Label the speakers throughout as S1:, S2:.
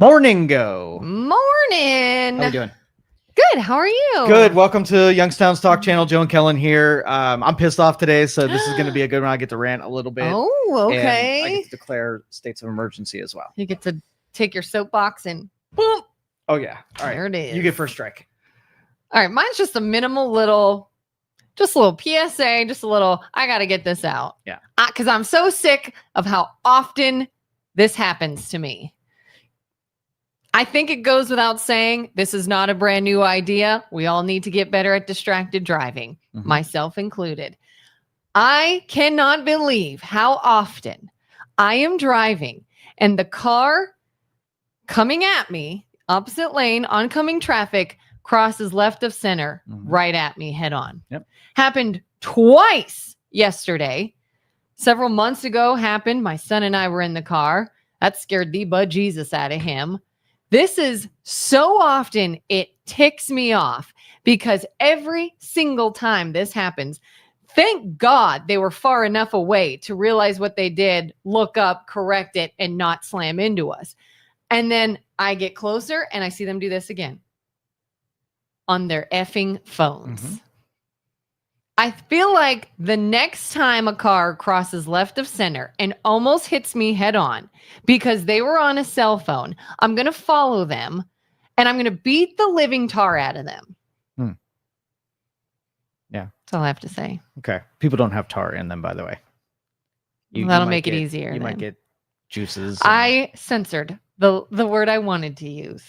S1: Morningo.
S2: Morning.
S1: How we doing?
S2: Good. How are you?
S1: Good. Welcome to Youngstown's Talk Channel. Joe and Kelin here. I'm pissed off today, so this is going to be a good one. I get to rant a little bit.
S2: Oh, okay.
S1: And I get to declare states of emergency as well.
S2: You get to take your soapbox and boom.
S1: Oh, yeah. All right.
S2: There it is.
S1: You get first strike.
S2: All right. Mine's just a minimal little, just a little PSA, just a little, I got to get this out.
S1: Yeah.
S2: Because I'm so sick of how often this happens to me. I think it goes without saying, this is not a brand new idea. We all need to get better at distracted driving, myself included. I cannot believe how often I am driving and the car coming at me, opposite lane, oncoming traffic, crosses left of center, right at me head on.
S1: Yep.
S2: Happened twice yesterday. Several months ago happened. My son and I were in the car. That scared the bejesus out of him. This is so often it ticks me off because every single time this happens, thank God they were far enough away to realize what they did, look up, correct it, and not slam into us. And then I get closer and I see them do this again on their effing phones. I feel like the next time a car crosses left of center and almost hits me head on because they were on a cell phone, I'm going to follow them and I'm going to beat the living tar out of them.
S1: Yeah.
S2: That's all I have to say.
S1: Okay. People don't have tar in them, by the way.
S2: That'll make it easier.
S1: You might get juices.
S2: I censored the word I wanted to use.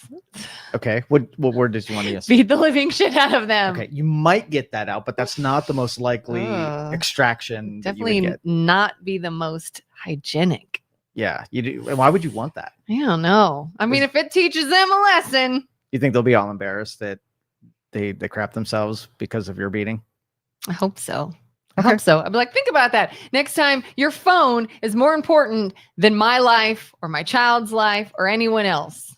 S1: Okay. What word did you want to use?
S2: Beat the living shit out of them.
S1: Okay. You might get that out, but that's not the most likely extraction.
S2: Definitely not be the most hygienic.
S1: Yeah. You do. Why would you want that?
S2: I don't know. I mean, if it teaches them a lesson.
S1: You think they'll be all embarrassed that they crap themselves because of your beating?
S2: I hope so. I hope so. I'd be like, think about that. Next time, your phone is more important than my life or my child's life or anyone else.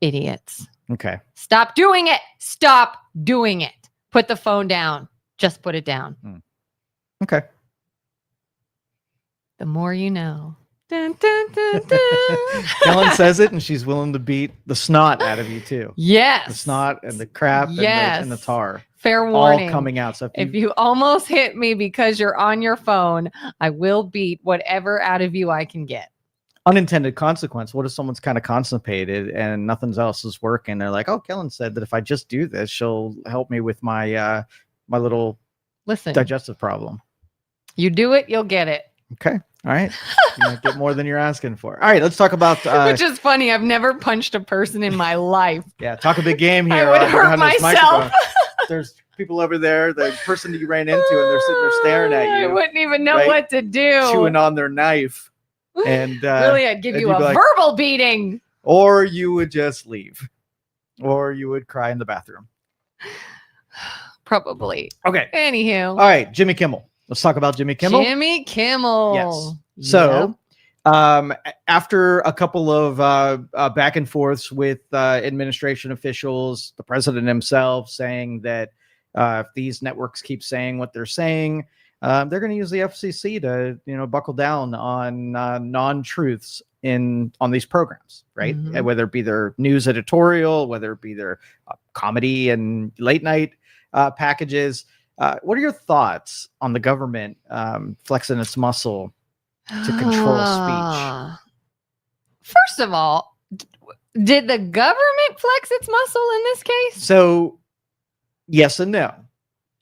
S2: Idiots.
S1: Okay.
S2: Stop doing it. Stop doing it. Put the phone down. Just put it down.
S1: Okay.
S2: The more you know. Dun, dun, dun, dun.
S1: Kelin says it, and she's willing to beat the snot out of you too.
S2: Yes.
S1: The snot and the crap and the tar.
S2: Fair warning.
S1: All coming out. So
S2: if you almost hit me because you're on your phone, I will beat whatever out of you I can get.
S1: Unintended consequence. What if someone's kind of constipated and nothing else is working? They're like, oh, Kelin said that if I just do this, she'll help me with my my little digestive problem.
S2: You do it, you'll get it.
S1: Okay. All right. You might get more than you're asking for. All right. Let's talk about...
S2: Which is funny. I've never punched a person in my life.
S1: Yeah. Talk a big game here.
S2: I would hurt myself.
S1: There's people over there, the person that you ran into, and they're sitting there staring at you.
S2: I wouldn't even know what to do.
S1: Chewing on their knife. And
S2: really, I'd give you a verbal beating.
S1: Or you would just leave. Or you would cry in the bathroom.
S2: Probably.
S1: Okay.
S2: Anywho.
S1: All right. Jimmy Kimmel. Let's talk about Jimmy Kimmel.
S2: Jimmy Kimmel.
S1: Yes. So, after a couple of back and forths with administration officials, the president himself saying that if these networks keep saying what they're saying, they're going to use the FCC to, buckle down on non-truths on these programs, right? Whether it be their news editorial, whether it be their comedy and late night packages. What are your thoughts on the government flexing its muscle to control speech?
S2: First of all, did the government flex its muscle in this case?
S1: So, yes and no.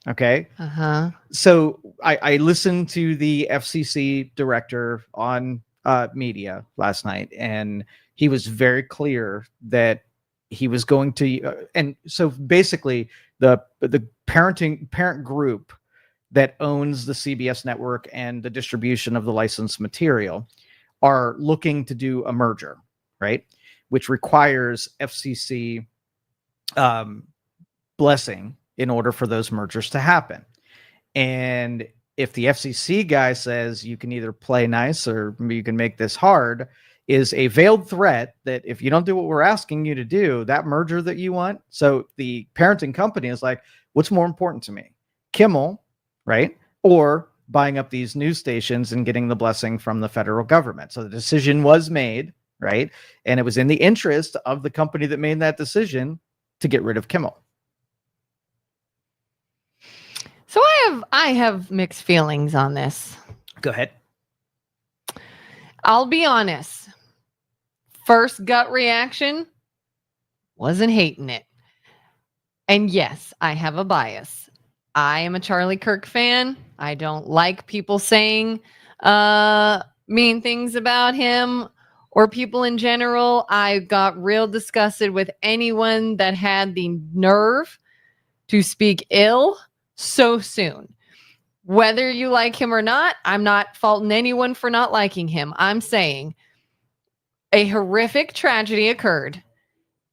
S1: Okay. So I listened to the FCC director on media last night, and he was very clear that he was going to, and so basically the parent group that owns the CBS network and the distribution of the licensed material are looking to do a merger, right? Which requires FCC blessing in order for those mergers to happen. And if the FCC guy says you can either play nice or you can make this hard, is a veiled threat that if you don't do what we're asking you to do, that merger that you want. So the parenting company is like, what's more important to me? Kimmel, right? Or buying up these news stations and getting the blessing from the federal government. So the decision was made, right? And it was in the interest of the company that made that decision to get rid of Kimmel.
S2: So I have mixed feelings on this.
S1: Go ahead.
S2: I'll be honest. First gut reaction, wasn't hating it. And yes, I have a bias. I am a Charlie Kirk fan. I don't like people saying mean things about him or people in general. I got real disgusted with anyone that had the nerve to speak ill so soon. Whether you like him or not, I'm not faulting anyone for not liking him. I'm saying a horrific tragedy occurred.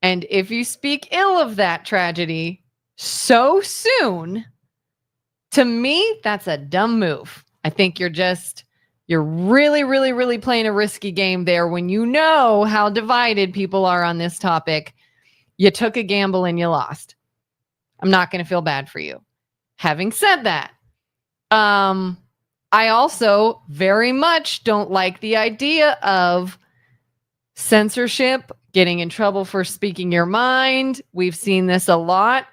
S2: And if you speak ill of that tragedy so soon, to me, that's a dumb move. I think you're really, really, really playing a risky game there when you know how divided people are on this topic. You took a gamble and you lost. I'm not going to feel bad for you. Having said that, I also very much don't like the idea of censorship, getting in trouble for speaking your mind. We've seen this a lot.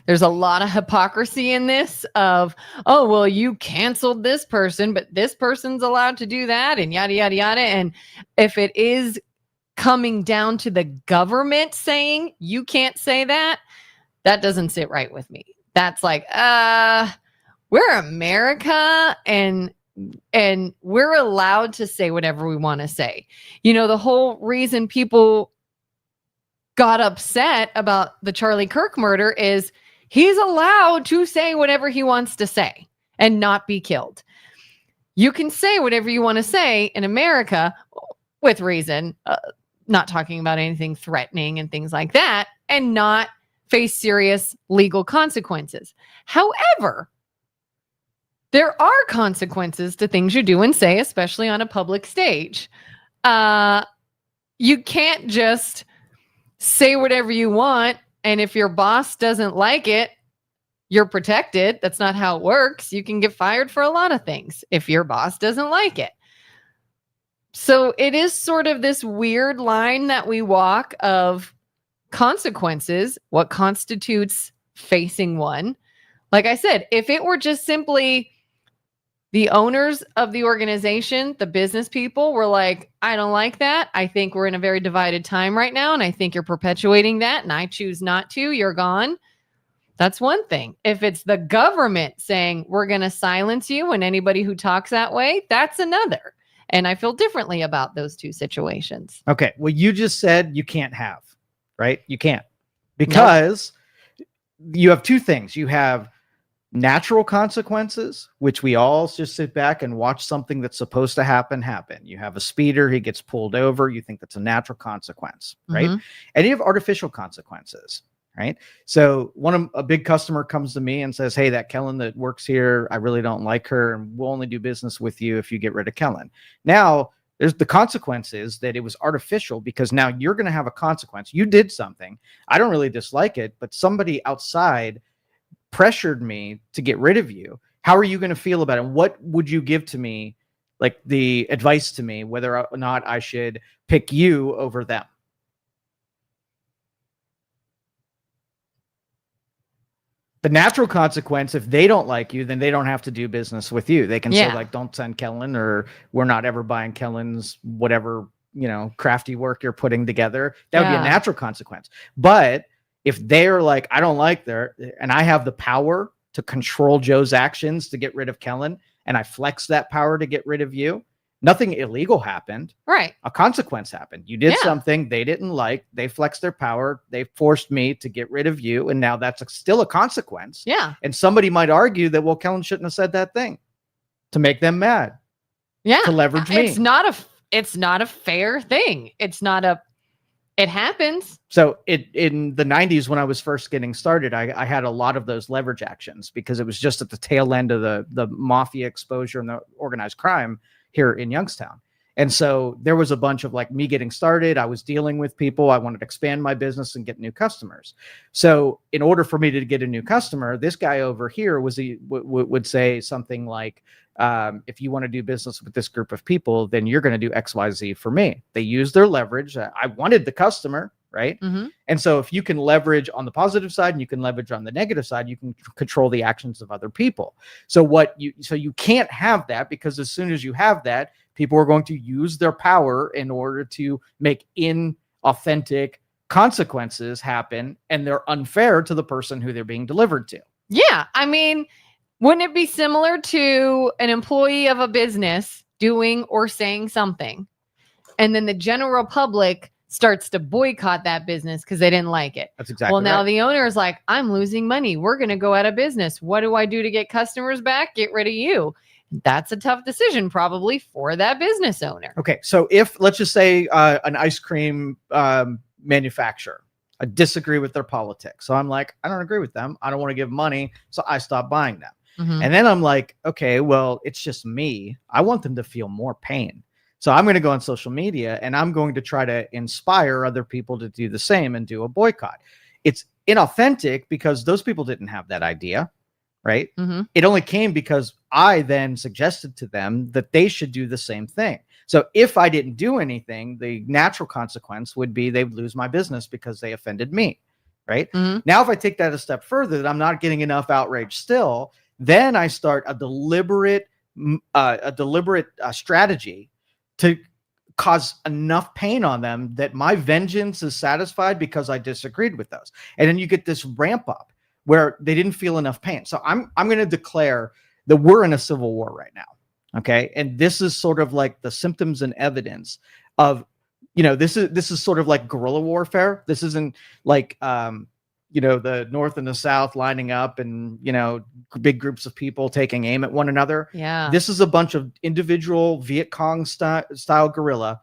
S2: There's a lot of hypocrisy in this of, oh, well, you canceled this person, but this person's allowed to do that and yada, yada, yada. And if it is coming down to the government saying you can't say that, that doesn't sit right with me. That's like, we're America and we're allowed to say whatever we want to say. You know, the whole reason people got upset about the Charlie Kirk murder is he's allowed to say whatever he wants to say and not be killed. You can say whatever you want to say in America with reason, not talking about anything threatening and things like that, and not face serious legal consequences. However, there are consequences to things you do and say, especially on a public stage. You can't just say whatever you want, and if your boss doesn't like it, you're protected. That's not how it works. You can get fired for a lot of things if your boss doesn't like it. So it is sort of this weird line that we walk of consequences, what constitutes facing one. Like I said, if it were just simply the owners of the organization, the business people were like, I don't like that. I think we're in a very divided time right now. And I think you're perpetuating that. And I choose not to. You're gone. That's one thing. If it's the government saying we're going to silence you and anybody who talks that way, that's another. And I feel differently about those two situations.
S1: Okay. Well, you just said you can't have, right? You can't. Because you have two things. You have natural consequences, which we all just sit back and watch something that's supposed to happen. You have a speeder, he gets pulled over. You think that's a natural consequence, right?
S2: Mm-hmm.
S1: And you have artificial consequences, right? So a big customer comes to me and says, hey, that Kelin that works here, I really don't like her. And we'll only do business with you if you get rid of Kelin. Now, there's the consequences that it was artificial because now you're going to have a consequence. You did something. I don't really dislike it, but somebody outside pressured me to get rid of you. How are you going to feel about it? What would you give to me, like the advice to me, whether or not I should pick you over them? The natural consequence, if they don't like you, then they don't have to do business with you. They can say like, don't send Kelin, or we're not ever buying Kelin's whatever, crafty work you're putting together. That would be a natural consequence. But if they're like, I don't like and I have the power to control Joe's actions to get rid of Kelin, and I flex that power to get rid of you, nothing illegal happened.
S2: Right.
S1: A consequence happened. You did something they didn't like. They flexed their power. They forced me to get rid of you. And now that's still a consequence.
S2: Yeah.
S1: And somebody might argue that, well, Kelin shouldn't have said that thing to make them mad.
S2: Yeah.
S1: To leverage me.
S2: It's not a fair thing. It happens.
S1: So in the 90s, when I was first getting started, I had a lot of those leverage actions because it was just at the tail end of the mafia exposure and the organized crime here in Youngstown. And so there was a bunch of like me getting started. I was dealing with people. I wanted to expand my business and get new customers. So in order for me to get a new customer, this guy over here would say something like, if you want to do business with this group of people, then you're going to do XYZ for me. They use their leverage. I wanted the customer, right?
S2: Mm-hmm.
S1: And so if you can leverage on the positive side and you can leverage on the negative side, you can control the actions of other people. So you can't have that, because as soon as you have that, people are going to use their power in order to make inauthentic consequences happen, and they're unfair to the person who they're being delivered to.
S2: Yeah. I mean, wouldn't it be similar to an employee of a business doing or saying something, and then the general public starts to boycott that business because they didn't like it?
S1: That's exactly
S2: well, now
S1: right.
S2: the owner is like, I'm losing money. We're going to go out of business. What do I do to get customers back? Get rid of you. That's a tough decision probably for that business owner.
S1: Okay. So if, let's just say an ice cream manufacturer, I disagree with their politics. So I'm like, I don't agree with them. I don't want to give money. So I stop buying them.
S2: Mm-hmm.
S1: And then I'm like, okay, well, it's just me. I want them to feel more pain. So I'm going to go on social media and I'm going to try to inspire other people to do the same and do a boycott. It's inauthentic because those people didn't have that idea, right?
S2: Mm-hmm.
S1: It only came because I then suggested to them that they should do the same thing. So if I didn't do anything, the natural consequence would be they would lose my business because they offended me, right?
S2: Mm-hmm.
S1: Now, if I take that a step further, that I'm not getting enough outrage still, then I start a deliberate strategy to cause enough pain on them that my vengeance is satisfied because I disagreed with those. And then you get this ramp up where they didn't feel enough pain. So I'm going to declare that we're in a civil war right now. Okay. And this is sort of like the symptoms and evidence of, this is sort of like guerrilla warfare. This isn't like, the North and the South lining up and, big groups of people taking aim at one another.
S2: Yeah.
S1: This is a bunch of individual Viet Cong style guerrilla,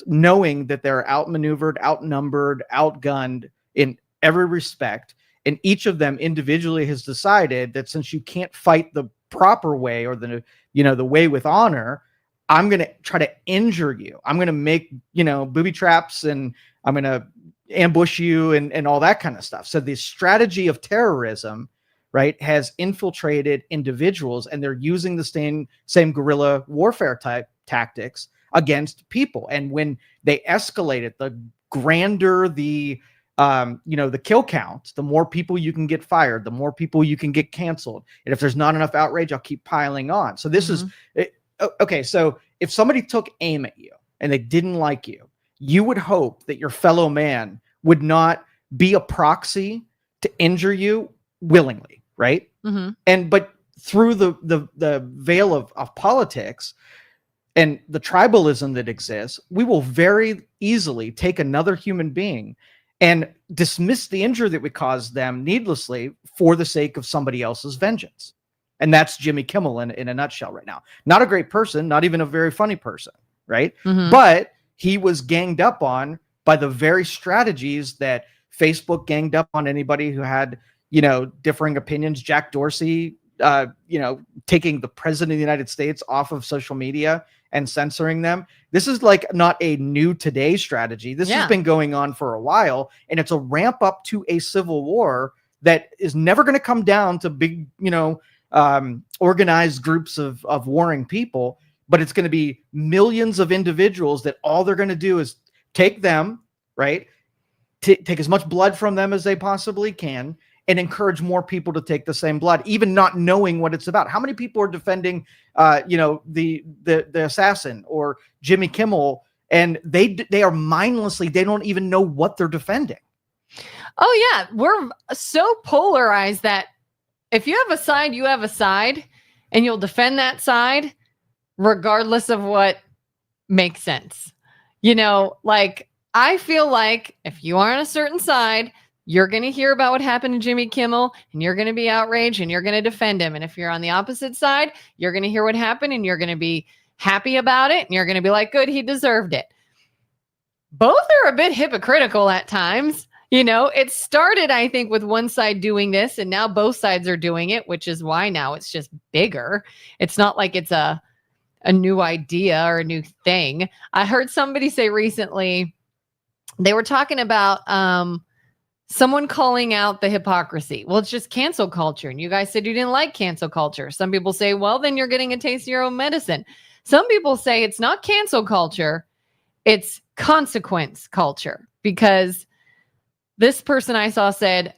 S1: knowing that they're outmaneuvered, outnumbered, outgunned in every respect. And each of them individually has decided that since you can't fight the proper way or the way with honor, I'm going to try to injure you. I'm going to make, booby traps, and I'm going to ambush you and all that kind of stuff. So the strategy of terrorism, right, has infiltrated individuals, and they're using the same guerrilla warfare type tactics against people. And when they escalate it, the grander the kill count, the more people you can get fired, the more people you can get canceled. And if there's not enough outrage, I'll keep piling on. So this is okay. So if somebody took aim at you and they didn't like you, you would hope that your fellow man would not be a proxy to injure you willingly, right?
S2: Mm-hmm.
S1: But through the veil of politics and the tribalism that exists, we will very easily take another human being and dismiss the injury that we caused them needlessly for the sake of somebody else's vengeance. And that's Jimmy Kimmel in a nutshell right now. Not a great person, not even a very funny person, right?
S2: Mm-hmm.
S1: But he was ganged up on by the very strategies that Facebook ganged up on anybody who had, differing opinions. Jack Dorsey, taking the president of the United States off of social media and censoring them. This is like not a new today strategy. This has been going on for a while, and it's a ramp up to a civil war that is never going to come down to big, organized groups of warring people, but it's going to be millions of individuals that all they're going to do is take them, right? Take as much blood from them as they possibly can and encourage more people to take the same blood, even not knowing what it's about. How many people are defending, the assassin or Jimmy Kimmel, and they are mindlessly, they don't even know what they're defending.
S2: Oh yeah. We're so polarized that if you have a side, you have a side, and you'll defend that side regardless of what makes sense. I feel like if you are on a certain side, you're going to hear about what happened to Jimmy Kimmel, and you're going to be outraged, and you're going to defend him. And if you're on the opposite side, you're going to hear what happened, and you're going to be happy about it, and you're going to be like, good, he deserved it. Both are a bit hypocritical at times. It started, I think, with one side doing this, and now both sides are doing it, which is why now it's just bigger. It's not like it's a new idea or a new thing. I heard somebody say recently, they were talking about someone calling out the hypocrisy. Well, it's just cancel culture. And you guys said you didn't like cancel culture. Some people say, well, then you're getting a taste of your own medicine. Some people say it's not cancel culture, it's consequence culture. Because this person I saw said,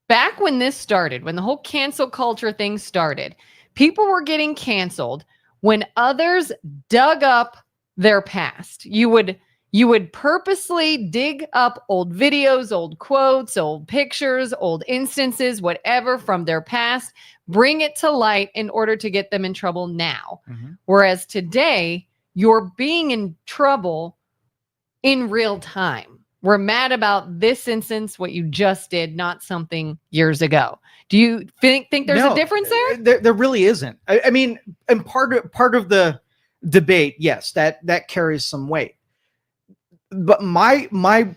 S2: back when this started, when the whole cancel culture thing started, people were getting canceled when others dug up their past. You would purposely dig up old videos, old quotes, old pictures, old instances, whatever from their past, bring it to light in order to get them in trouble now. Mm-hmm. Whereas today, you're being in trouble in real time. We're mad about this instance, what you just did, not something years ago. Do you think there's a difference there?
S1: There really isn't. I mean, and part of the debate, yes, that carries some weight. But my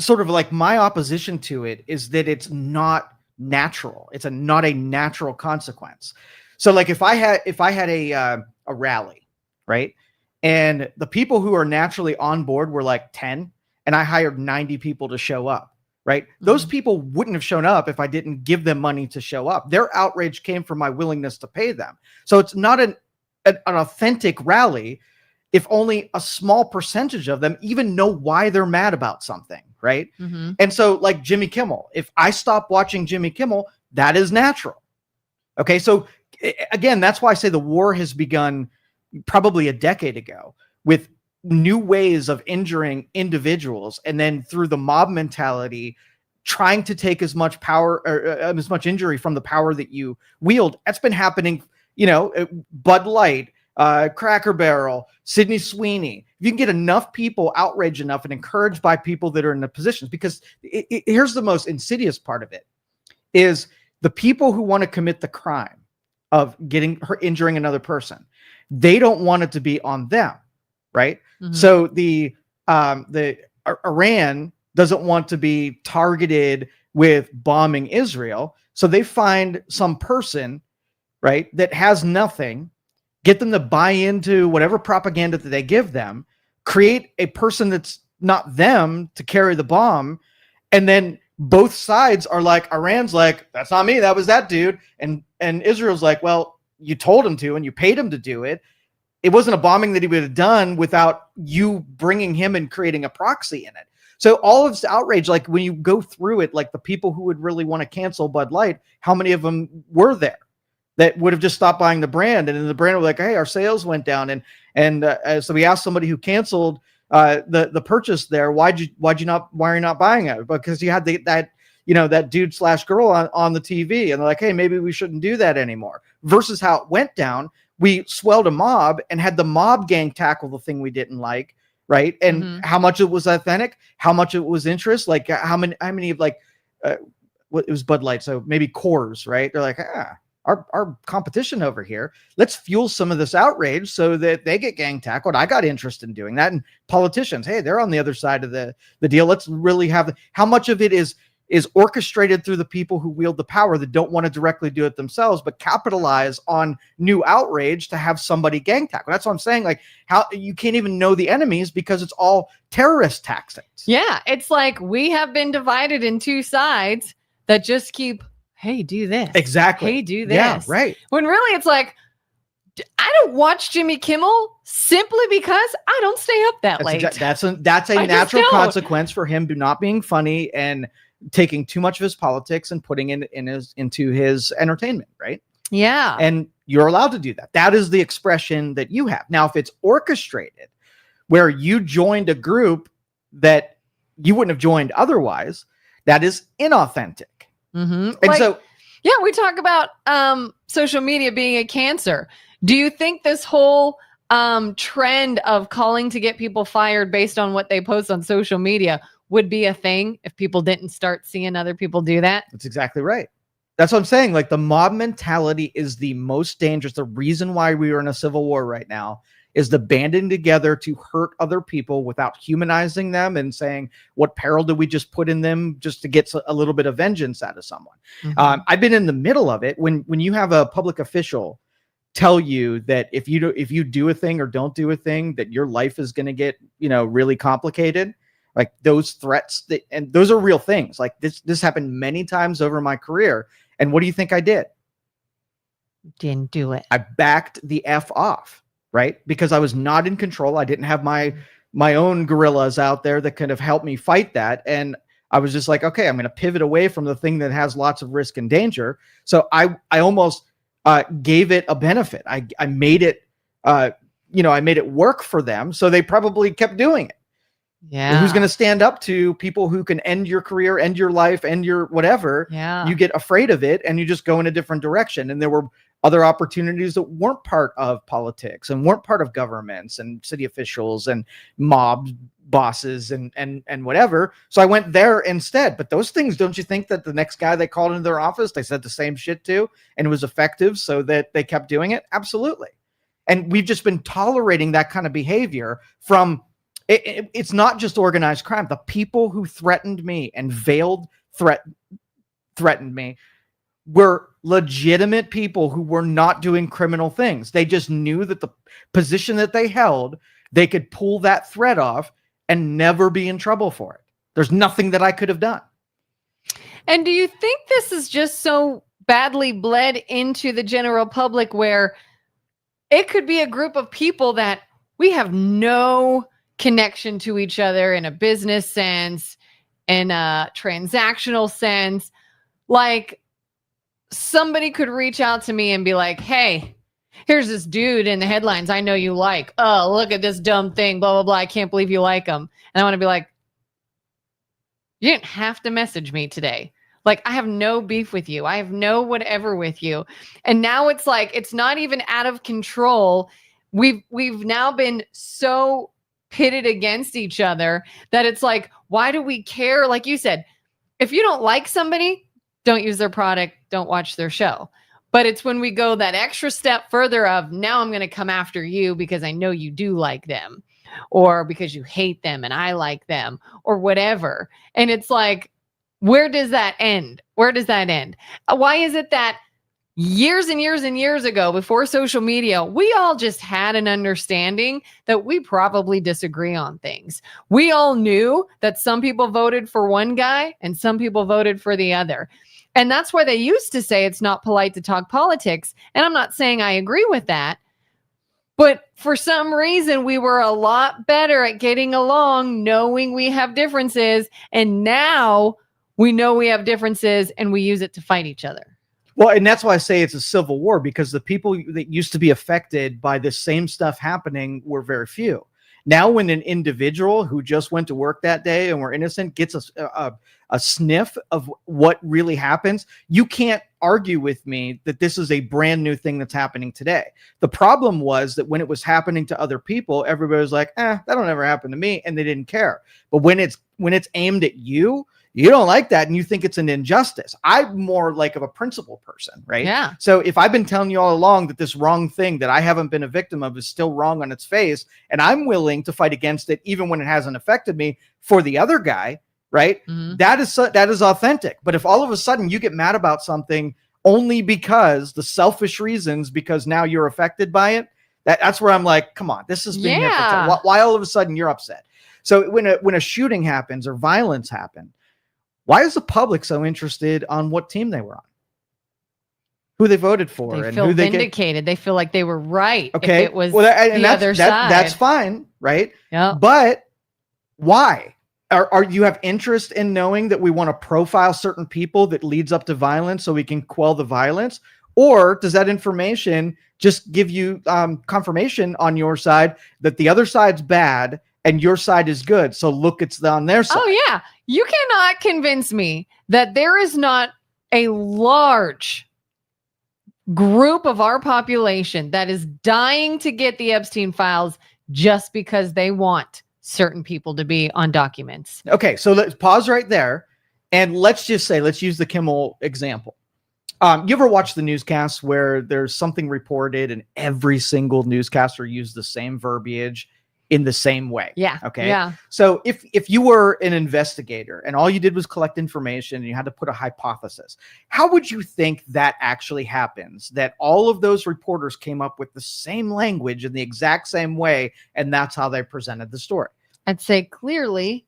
S1: sort of like my opposition to it is that it's not natural. It's not a natural consequence. So like if I had a rally, right? And the people who are naturally on board were like 10, and I hired 90 people to show up, right? Mm-hmm. Those people wouldn't have shown up if I didn't give them money to show up. Their outrage came from my willingness to pay them. So it's not an authentic rally if only a small percentage of them even know why they're mad about something, right? Mm-hmm. And so like Jimmy Kimmel, if I stop watching Jimmy Kimmel, that is natural. Okay, so again, that's why I say the war has begun probably a decade ago with new ways of injuring individuals, and then through the mob mentality, trying to take as much power or as much injury from the power that you wield. That's been happening, Bud Light, Cracker Barrel, Sydney Sweeney. If you can get enough people outraged enough and encouraged by people that are in the positions, because here's the most insidious part of it, is the people who want to commit the crime of injuring another person, they don't want it to be on them, right? Mm-hmm. So the Iran doesn't want to be targeted with bombing Israel, so they find some person, right, that has nothing, get them to buy into whatever propaganda that they give them, create a person that's not them to carry the bomb, and then both sides are like, Iran's like, that's not me, that was that dude, and Israel's like, well, you told him to and you paid him to do it. It wasn't a bombing that he would have done without you bringing him and creating a proxy in it. So all of this outrage, like when you go through it, like the people who would really want to cancel Bud Light, how many of them were there that would have just stopped buying the brand? And then the brand was like, hey, our sales went down. And so we asked somebody who canceled the purchase there, why are you not buying it? Because you had that dude / girl on the TV, and they're like, hey, maybe we shouldn't do that anymore. Versus how it went down, we swelled a mob and had the mob gang tackle the thing we didn't like, right? And mm-hmm. how much it was authentic, how much it was interest, like how many of like it was Bud Light, so maybe Coors, right? They're like, our competition over here, let's fuel some of this outrage so that they get gang tackled. I got interest in doing that. And politicians, hey, they're on the other side of the deal. Let's really have how much of it is orchestrated through the people who wield the power that don't want to directly do it themselves, but capitalize on new outrage to have somebody gang tackle. That's what I'm saying. Like, how you can't even know the enemies because it's all terrorist tactics.
S2: Yeah. It's like we have been divided in two sides that just keep, hey, do this.
S1: Exactly.
S2: Hey, do this.
S1: Yeah, right.
S2: When really it's like, I don't watch Jimmy Kimmel simply because I don't stay up that late.
S1: That's a natural consequence for him not being funny and taking too much of his politics and putting it into his entertainment, right?
S2: Yeah.
S1: And you're allowed to do that. That is the expression that you have. Now, if it's orchestrated, where you joined a group that you wouldn't have joined otherwise, that is inauthentic.
S2: Mm-hmm. And we talk about social media being a cancer. Do you think this whole trend of calling to get people fired based on what they post on social media would be a thing if people didn't start seeing other people do that?
S1: That's exactly right. That's what I'm saying. Like, the mob mentality is the most dangerous. The reason why we are in a civil war right now is the banding together to hurt other people without humanizing them and saying, what peril did we just put in them just to get a little bit of vengeance out of someone? Mm-hmm. I've been in the middle of it when you have a public official tell you that if you do a thing or don't do a thing, that your life is going to get, really complicated. Like those threats and those are real things. Like this happened many times over my career. And what do you think I did?
S2: Didn't do it.
S1: I backed the F off, right? Because I was not in control. I didn't have my own guerrillas out there that could have helped me fight that. And I was just like, okay, I'm going to pivot away from the thing that has lots of risk and danger. So I almost gave it a benefit. I made it, I made it work for them. So they probably kept doing it.
S2: Yeah.
S1: Who's going to stand up to people who can end your career, end your life, end your whatever?
S2: Yeah.
S1: You get afraid of it and you just go in a different direction. And there were other opportunities that weren't part of politics and weren't part of governments and city officials and mob bosses and whatever. So I went there instead. But those things, don't you think that the next guy they called into their office, they said the same shit to, and it was effective so that they kept doing it? Absolutely. And we've just been tolerating that kind of behavior from it's not just organized crime. The people who threatened me and veiled threatened me were legitimate people who were not doing criminal things. They just knew that the position that they held, they could pull that threat off and never be in trouble for it. There's nothing that I could have done.
S2: And do you think this is just so badly bled into the general public where it could be a group of people that we have no connection to each other in a business sense, in a transactional sense? Like somebody could reach out to me and be like, hey, here's this dude in the headlines I know you like. Oh, look at this dumb thing, blah, blah, blah. I can't believe you like him. And I want to be like, you didn't have to message me today. Like, I have no beef with you. I have no whatever with you. And now it's like, it's not even out of control. We've now been so pitted against each other that it's like, why do we care? Like you said, if you don't like somebody, don't use their product, don't watch their show. But it's when we go that extra step further of now I'm going to come after you because I know you do like them, or because you hate them and I like them, or whatever. And it's like, where does that end? Where does that end? Why is it that years and years and years ago, before social media, we all just had an understanding that we probably disagree on things. We all knew that some people voted for one guy and some people voted for the other. And that's why they used to say it's not polite to talk politics. And I'm not saying I agree with that. But for some reason, we were a lot better at getting along, knowing we have differences. And now we know we have differences and we use it to fight each other.
S1: Well, and that's why I say it's a civil war, because the people that used to be affected by this same stuff happening were very few. Now, when an individual who just went to work that day and were innocent gets a sniff of what really happens, you can't argue with me that this is a brand new thing that's happening today. The problem was that when it was happening to other people, everybody was like, that'll never happen to me, and they didn't care. But when it's aimed at you, you don't like that and you think it's an injustice. I'm more like of a principle person, right?
S2: Yeah.
S1: So if I've been telling you all along that this wrong thing that I haven't been a victim of is still wrong on its face, and I'm willing to fight against it even when it hasn't affected me for the other guy, right? Mm-hmm. That is authentic. But if all of a sudden you get mad about something only because the selfish reasons, because now you're affected by it, that's where I'm like, come on, this is being hypocritical. Why all of a sudden you're upset? So when a shooting happens or violence happens, why is the public so interested on what team they were on, who they voted for,
S2: they
S1: and
S2: feel
S1: who they
S2: vindicated? They feel like they were right.
S1: Okay,
S2: if it was the other side.
S1: That's fine, right?
S2: Yeah.
S1: But why? Are you have interest in knowing that we want to profile certain people that leads up to violence so we can quell the violence, or does that information just give you confirmation on your side that the other side's bad and your side is good? So look, it's on their side.
S2: Oh yeah. You cannot convince me that there is not a large group of our population that is dying to get the Epstein files just because they want certain people to be on documents.
S1: Okay. So let's pause right there. And let's use the Kimmel example. You ever watch the newscasts where there's something reported and every single newscaster used the same verbiage in the same way?
S2: Yeah.
S1: Okay.
S2: Yeah.
S1: So if you were an investigator and all you did was collect information and you had to put a hypothesis, how would you think that actually happens? That all of those reporters came up with the same language in the exact same way, and that's how they presented the story?
S2: I'd say clearly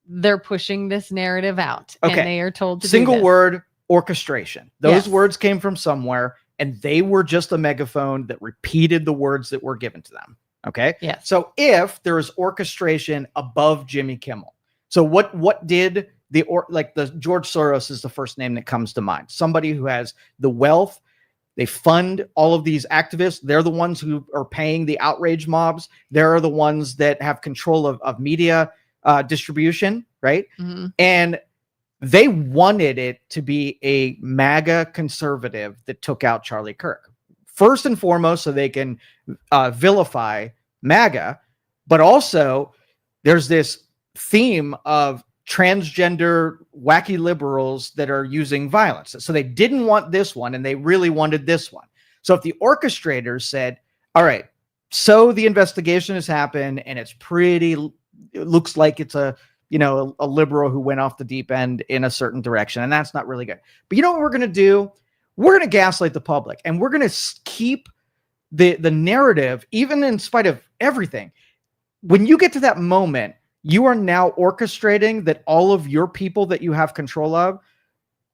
S2: they're pushing this narrative out.
S1: Okay.
S2: And they are told to
S1: single
S2: do this.
S1: word orchestration. Those
S2: Yes.
S1: words came from somewhere, and they were just a megaphone that repeated the words that were given to them. Okay.
S2: Yes.
S1: So if there is orchestration above Jimmy Kimmel, so what did the George Soros is the first name that comes to mind. Somebody who has the wealth. They fund all of these activists. They're the ones who are paying the outrage mobs. They're the ones that have control of media distribution, right?
S2: Mm-hmm.
S1: And they wanted it to be a MAGA conservative that took out Charlie Kirk. First and foremost, so they can vilify MAGA, but also there's this theme of transgender wacky liberals that are using violence. So they didn't want this one, and they really wanted this one. So if the orchestrators said, all right, so the investigation has happened, and it looks like it's a liberal who went off the deep end in a certain direction, and that's not really good. But you know what we're going to do? We're going to gaslight the public, and we're going to keep the narrative, even in spite of everything. When you get to that moment, you are now orchestrating that all of your people that you have control of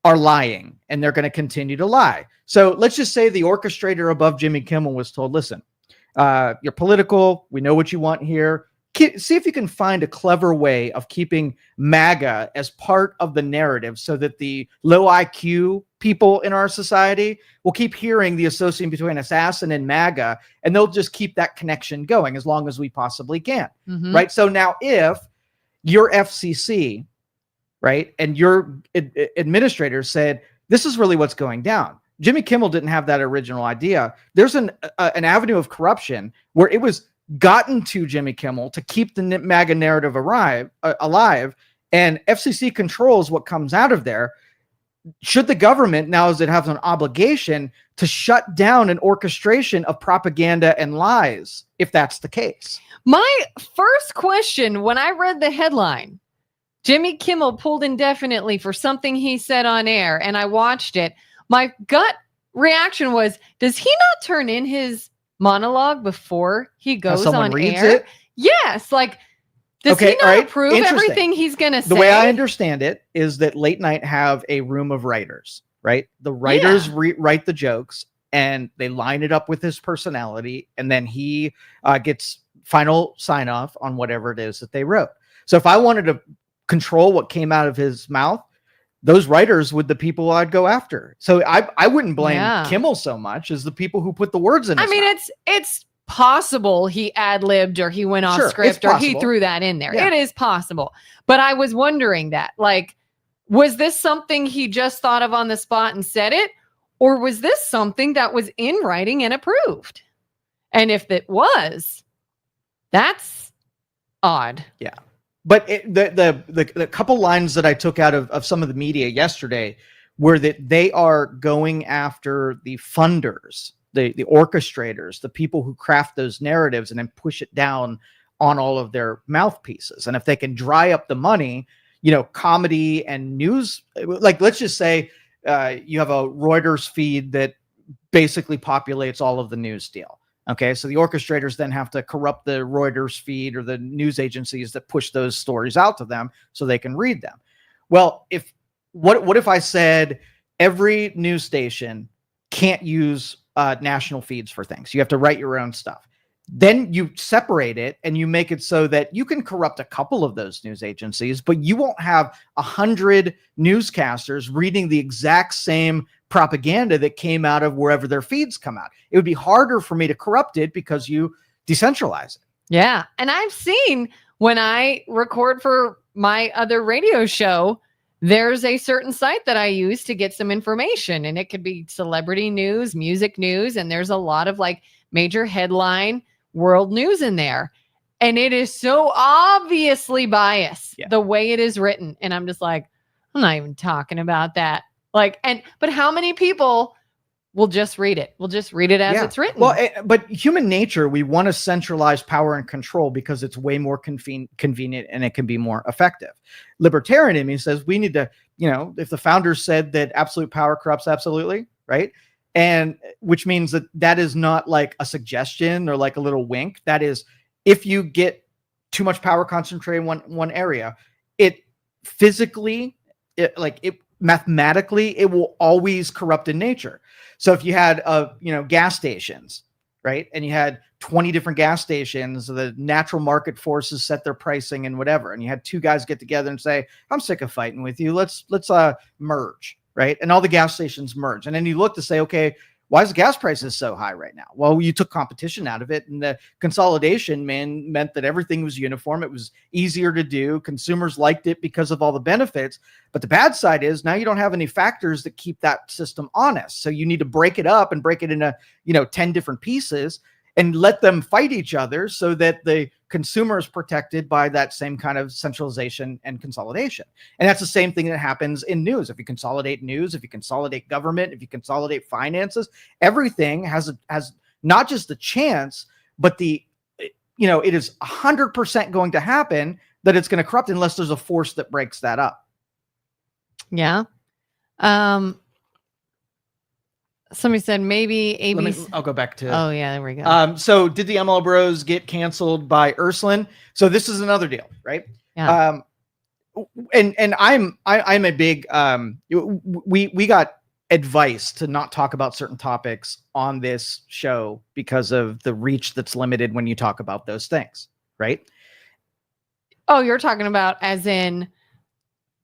S1: are lying, and they're going to continue to lie. So let's just say the orchestrator above Jimmy Kimmel was told, listen, you're political. We know what you want here. See if you can find a clever way of keeping MAGA as part of the narrative so that the low IQ people in our society will keep hearing the association between assassin and MAGA, and they'll just keep that connection going as long as we possibly can.
S2: Mm-hmm.
S1: Right. So now if your FCC, right, and your administrator said, this is really what's going down. Jimmy Kimmel didn't have that original idea. There's an avenue of corruption where it was gotten to Jimmy Kimmel to keep the MAGA narrative alive, and FCC controls what comes out of there. Should the government, now as it has an obligation, to shut down an orchestration of propaganda and lies, if that's the case?
S2: My first question when I read the headline, Jimmy Kimmel pulled indefinitely for something he said on air, and I watched it, my gut reaction was, does he not turn in his monologue before he goes on air?
S1: It?
S2: Yes. Like, does he not approve everything he's going to say?
S1: The way I understand it is that late night have a room of writers, right? The writers write the jokes, and they line it up with his personality, and then he gets final sign off on whatever it is that they wrote. So if I wanted to control what came out of his mouth, those writers would the people I'd go after. So I wouldn't blame Kimmel so much as the people who put the words in his mouth.
S2: It's possible he ad-libbed or he went off script or he threw that in there. Yeah. It is possible. But I was wondering that, like, was this something he just thought of on the spot and said it? Or was this something that was in writing and approved? And if it was, that's odd.
S1: Yeah. But the couple lines that I took out of some of the media yesterday were that they are going after the funders, the orchestrators, the people who craft those narratives and then push it down on all of their mouthpieces. And if they can dry up the money, comedy and news, like let's just say you have a Reuters feed that basically populates all of the news deal. Okay, so the orchestrators then have to corrupt the Reuters feed or the news agencies that push those stories out to them so they can read them. Well, what if I said every news station can't use national feeds for things? You have to write your own stuff. Then you separate it and you make it so that you can corrupt a couple of those news agencies, but you won't have 100 newscasters reading the exact same propaganda that came out of wherever their feeds come out. It would be harder for me to corrupt it because you decentralize it.
S2: Yeah. And I've seen when I record for my other radio show, there's a certain site that I use to get some information, and it could be celebrity news, music news, and there's a lot of like major headline world news in there. And it is so obviously biased the way it is written. And I'm just like, I'm not even talking about that. But how many people will just read it? We'll just read it as it's written.
S1: Well, but human nature, we want to centralize power and control because it's way more convenient and it can be more effective. Libertarianism says we need to, if the founders said that absolute power corrupts absolutely, right? And which means that is not like a suggestion or like a little wink. That is, if you get too much power concentrated in one area, it physically, mathematically, it will always corrupt in nature. So if you had gas stations, right, and you had 20 different gas stations, the natural market forces set their pricing and whatever, and you had two guys get together and say, I'm sick of fighting with you, let's merge, right? And all the gas stations merge, and then you look to say, okay, why is the gas prices so high right now? Well, you took competition out of it, and the consolidation meant that everything was uniform. It was easier to do. Consumers liked it because of all the benefits. But the bad side is now you don't have any factors that keep that system honest. So you need to break it up and break it into 10 different pieces and let them fight each other so that the consumer is protected by that same kind of centralization and consolidation. And that's the same thing that happens in news. If you consolidate news, if you consolidate government, if you consolidate finances, everything has not just the chance, but it is 100% going to happen that it's going to corrupt unless there's a force that breaks that up.
S2: Yeah. Somebody said maybe ABC.
S1: I'll go back to.
S2: Oh yeah, there we go.
S1: So did the MLO Bros get canceled by Ursuline? So this is another deal, right?
S2: Yeah.
S1: And I'm a big. We got advice to not talk about certain topics on this show because of the reach that's limited when you talk about those things, right?
S2: Oh, you're talking about as in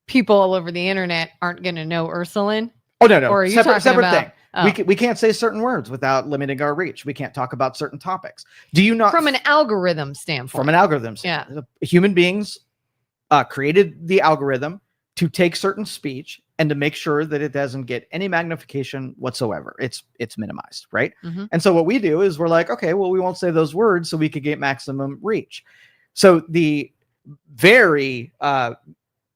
S2: people all over the internet aren't going to know Ursuline?
S1: Oh no,
S2: Or are you talking
S1: separate
S2: about,
S1: thing.
S2: Oh.
S1: We can't say certain words without limiting our reach. We can't talk about certain topics. Do you not?
S2: From an algorithm standpoint.
S1: From an algorithm standpoint. Yeah. Human beings created the algorithm to take certain speech and to make sure that it doesn't get any magnification whatsoever. It's minimized, right? Mm-hmm. And so what we do is we're like, okay, well, we won't say those words so we could get maximum reach. So the very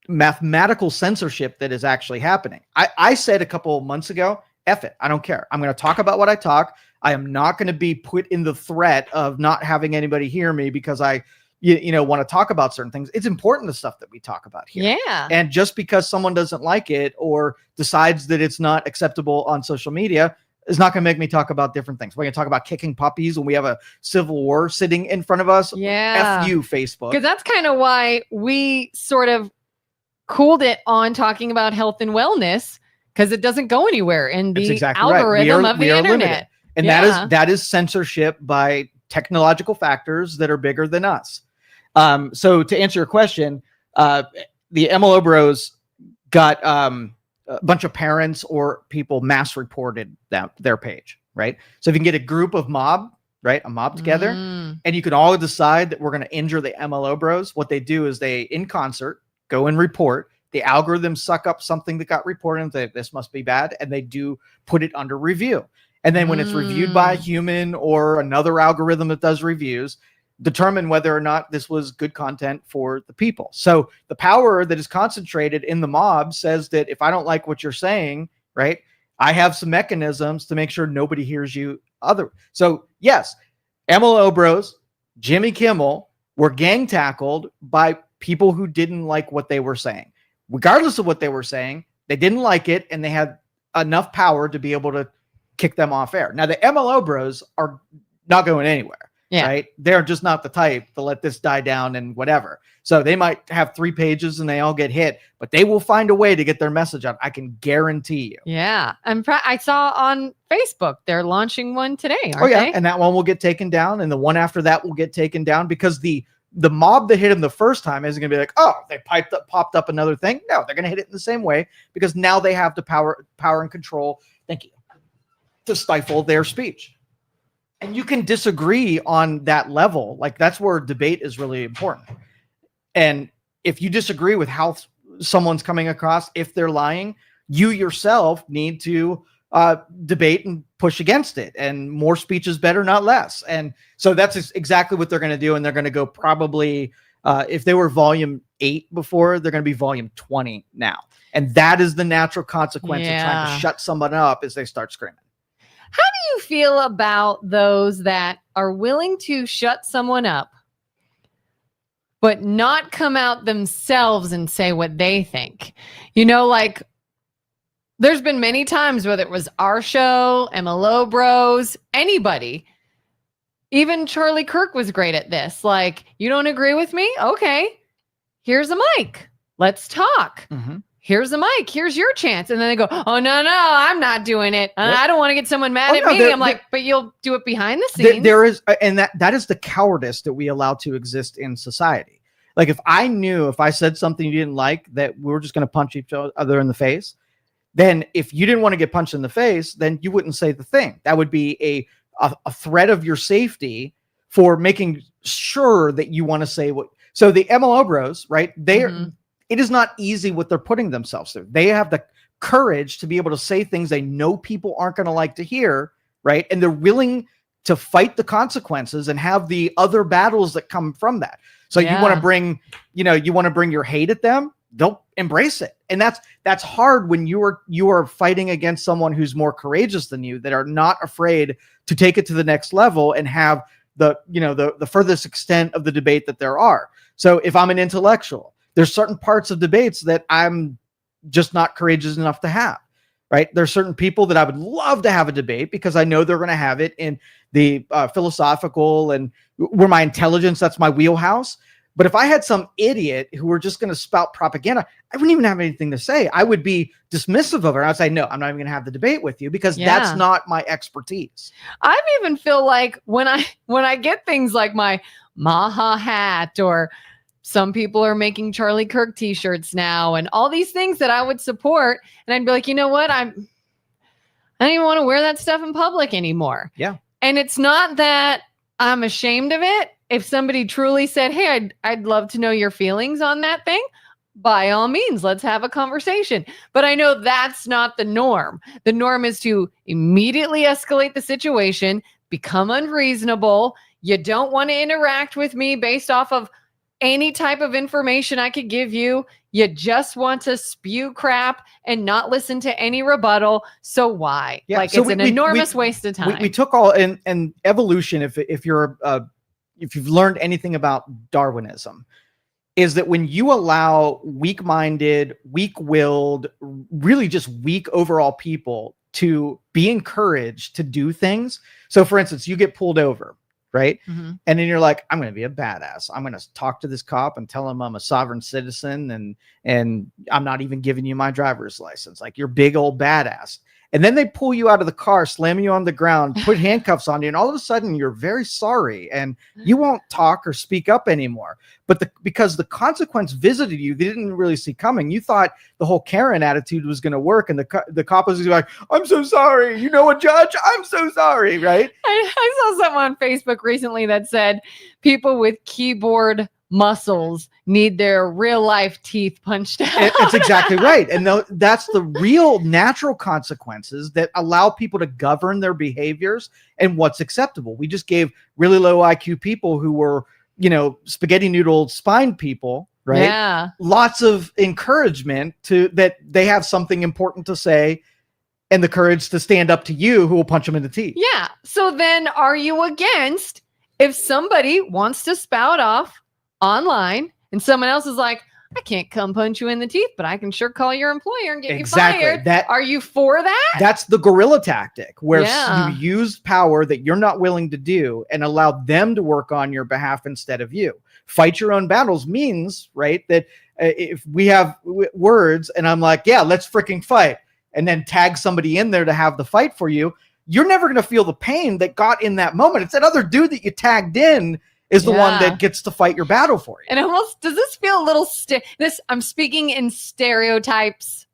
S1: mathematical censorship that is actually happening. I said a couple of months ago, F it, I don't care. I'm going to talk about what I talk. I am not going to be put in the threat of not having anybody hear me because I want to talk about certain things. It's important, the stuff that we talk about here.
S2: Yeah.
S1: And just because someone doesn't like it or decides that it's not acceptable on social media is not going to make me talk about different things. We're going to talk about kicking puppies when we have a civil war sitting in front of us.
S2: Yeah.
S1: F you, Facebook.
S2: Because that's kind of why we sort of cooled it on talking about health and wellness, because it doesn't go anywhere in the algorithm of the internet.
S1: Limited. And that is censorship by technological factors that are bigger than us. So to answer your question, the MLO Bros got a bunch of parents or people mass reported their page, right? So if you can get a group of mob together, and you can all decide that we're going to injure the MLO Bros, what they do is they, in concert, go and report. The algorithms suck up something that got reported and say, this must be bad. And they do put it under review. And then when it's reviewed by a human or another algorithm that does reviews, determine whether or not this was good content for the people. So the power that is concentrated in the mob says that if I don't like what you're saying, right, I have some mechanisms to make sure nobody hears you So yes, MLO Bros, Jimmy Kimmel were gang tackled by people who didn't like what they were saying. Regardless of what they were saying, they didn't like it, and they had enough power to be able to kick them off air. Now, the MLO Bros are not going anywhere, right? They're just not the type to let this die down and whatever. So they might have 3 pages and they all get hit, but they will find a way to get their message out. I can guarantee you.
S2: Yeah. I saw on Facebook, they're launching one today, aren't they?
S1: And that one will get taken down, and the one after that will get taken down, because the mob that hit him the first time isn't going to be like, oh, they popped up another thing. No, they're going to hit it in the same way, because now they have the power and control. Thank you. To stifle their speech. And you can disagree on that level. Like, that's where debate is really important. And if you disagree with how someone's coming across, if they're lying, you yourself need to debate and push against it. And more speech is better, not less. And so that's exactly what they're going to do. And they're going to go probably, if they were volume 8 before, they're going to be volume 20 now. And that is the natural consequence of trying to shut someone up as they start screaming.
S2: How do you feel about those that are willing to shut someone up, but not come out themselves and say what they think? Like, there's been many times, whether it was our show, MLO Bros, anybody, even Charlie Kirk was great at this. Like, you don't agree with me? Okay, here's a mic. Let's talk.
S1: Mm-hmm.
S2: Here's the mic. Here's your chance. And then they go, oh, no, I'm not doing it.
S1: Yep.
S2: I don't want to get someone mad at me. I'm like, but you'll do it behind the scenes.
S1: There is, and that is the cowardice that we allow to exist in society. Like if I knew if I said something you didn't like that we were just going to punch each other in the face, then if you didn't want to get punched in the face, then you wouldn't say the thing. That would be a threat of your safety for making sure that you want to say what. So the MLO bros, right? It is not easy what they're putting themselves through. They have the courage to be able to say things they know people aren't going to like to hear, right? And they're willing to fight the consequences and have the other battles that come from that. So you want to bring, you want to bring your hate at them, they'll embrace it. And that's hard when you are fighting against someone who's more courageous than you, that are not afraid to take it to the next level and have the furthest extent of the debate that there are. So if I'm an intellectual, there's certain parts of debates that I'm just not courageous enough to have, right? There's certain people that I would love to have a debate because I know they're going to have it in the philosophical and where my intelligence, that's my wheelhouse. But if I had some idiot who were just going to spout propaganda, I wouldn't even have anything to say. I would be dismissive of her. I'd say, no, I'm not even going to have the debate with you because that's not my expertise.
S2: I even feel like when I get things like my Maha hat, or some people are making Charlie Kirk t-shirts now and all these things that I would support. And I'd be like, you know what? I don't even want to wear that stuff in public anymore.
S1: Yeah.
S2: And it's not that I'm ashamed of it. If somebody truly said, hey, I'd love to know your feelings on that thing, by all means, let's have a conversation. But I know that's not the norm. The norm is to immediately escalate the situation, become unreasonable. You don't want to interact with me based off of any type of information I could give you. You just want to spew crap and not listen to any rebuttal. So why?
S1: Yeah.
S2: Like, so it's an enormous waste of time.
S1: We took all in evolution. If you've learned anything about Darwinism, is that when you allow weak-minded, weak-willed, really just weak overall people to be encouraged to do things. So for instance, you get pulled over, right? Mm-hmm. And then you're like, I'm going to be a badass. I'm going to talk to this cop and tell him I'm a sovereign citizen and I'm not even giving you my driver's license. Like, you're big old badass. And then they pull you out of the car, slam you on the ground, put handcuffs on you, and all of a sudden you're very sorry and you won't talk or speak up anymore. But because the consequence visited you, they didn't really see coming. You thought the whole Karen attitude was going to work, and the cop was like, I'm so sorry. You know what, Judge? I'm so sorry, right?
S2: I saw something on Facebook recently that said people with keyboard muscles need their real life teeth punched out.
S1: That's exactly right. And that's the real natural consequences that allow people to govern their behaviors and what's acceptable. We just gave really low IQ people who were, spaghetti noodle spine people, right?
S2: Yeah.
S1: Lots of encouragement that they have something important to say and the courage to stand up to you who will punch them in the teeth.
S2: Yeah. So then are you against if somebody wants to spout off online and someone else is like, I can't come punch you in the teeth, but I can sure call your employer and get you fired. Are you for that?
S1: That's the guerrilla tactic, where you use power that you're not willing to do and allow them to work on your behalf instead of you. Fight your own battles means, right, that if we have words and I'm like, yeah, let's freaking fight, and then tag somebody in there to have the fight for you, you're never going to feel the pain that got in that moment. It's that other dude that you tagged in is the one that gets to fight your battle for you.
S2: And almost, does this feel a little I'm speaking in stereotypes.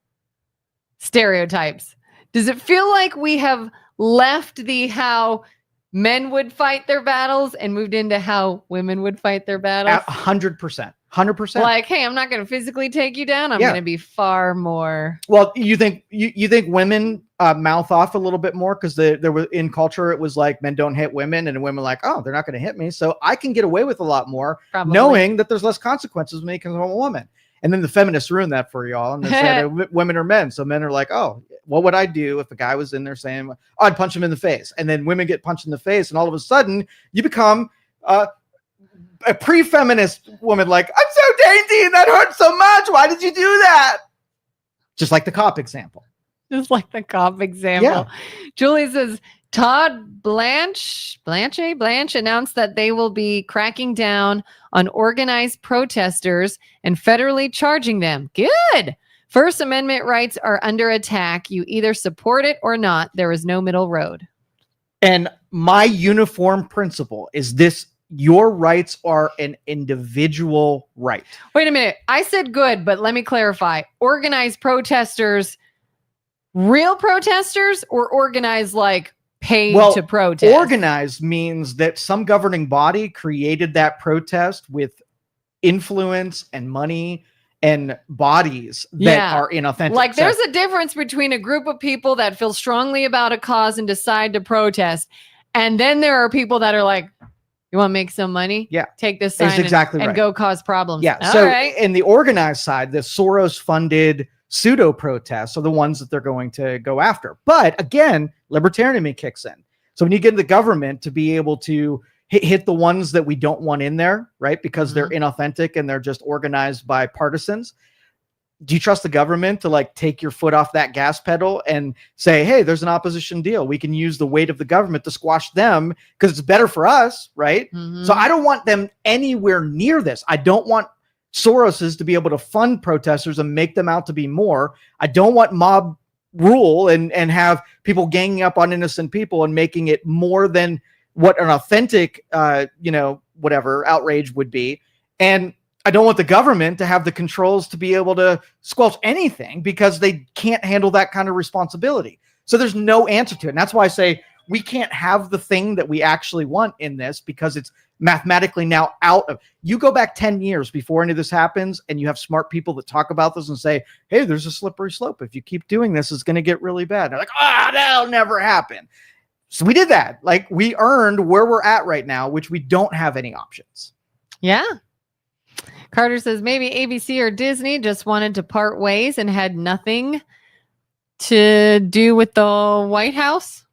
S2: Does it feel like we have left how men would fight their battles and moved into how women would fight their battles?
S1: 100%. 100%.
S2: Like, hey, I'm not going to physically take you down. I'm going to be far more.
S1: Well, you think women mouth off a little bit more because there was, in culture, it was like men don't hit women, and women like, oh, they're not going to hit me, so I can get away with a lot more, knowing that there's less consequences when because I'm a woman. And then the feminists ruined that for y'all, and they said women are men, so men are like, oh, what would I do if a guy was in there saying, oh, I'd punch him in the face, and then women get punched in the face, and all of a sudden you become a pre-feminist woman, like, I'm so dainty and that hurts so much. Why did you do that? Just like the cop example.
S2: Yeah. Julie says, Todd Blanche announced that they will be cracking down on organized protesters and federally charging them. Good. First Amendment rights are under attack. You either support it or not. There is no middle road.
S1: And my uniform principle is this: your rights are an individual right.
S2: Wait a minute. I said good, but let me clarify. Organized protesters, real protesters, or organized like paid to protest?
S1: Organized means that some governing body created that protest with influence and money and bodies that are inauthentic.
S2: Like there's a difference between a group of people that feel strongly about a cause and decide to protest. And then there are people that are like, you want to make some money?
S1: Yeah.
S2: Take this sign and go cause problems.
S1: Yeah. So in the organized side, the Soros funded pseudo protests are the ones that they're going to go after. But again, libertarianism kicks in. So when you get the government to be able to hit the ones that we don't want in there, right? Because they're inauthentic and they're just organized by partisans. Do you trust the government to like take your foot off that gas pedal and say, hey, there's an opposition deal. We can use the weight of the government to squash them because it's better for us, right? So I don't want them anywhere near this. I don't want Soros's to be able to fund protesters and make them out to be more. I don't want mob rule and have people ganging up on innocent people and making it more than what an authentic, whatever outrage would be. And I don't want the government to have the controls to be able to squelch anything because they can't handle that kind of responsibility. So there's no answer to it. And that's why I say we can't have the thing that we actually want in this because it's mathematically now out of. You go back 10 years before any of this happens and you have smart people that talk about this and say, hey, there's a slippery slope. If you keep doing this, it's going to get really bad. They're like, that'll never happen. So we did that. Like we earned where we're at right now, which we don't have any options.
S2: Yeah. Carter says maybe ABC or Disney just wanted to part ways and had nothing to do with the White House.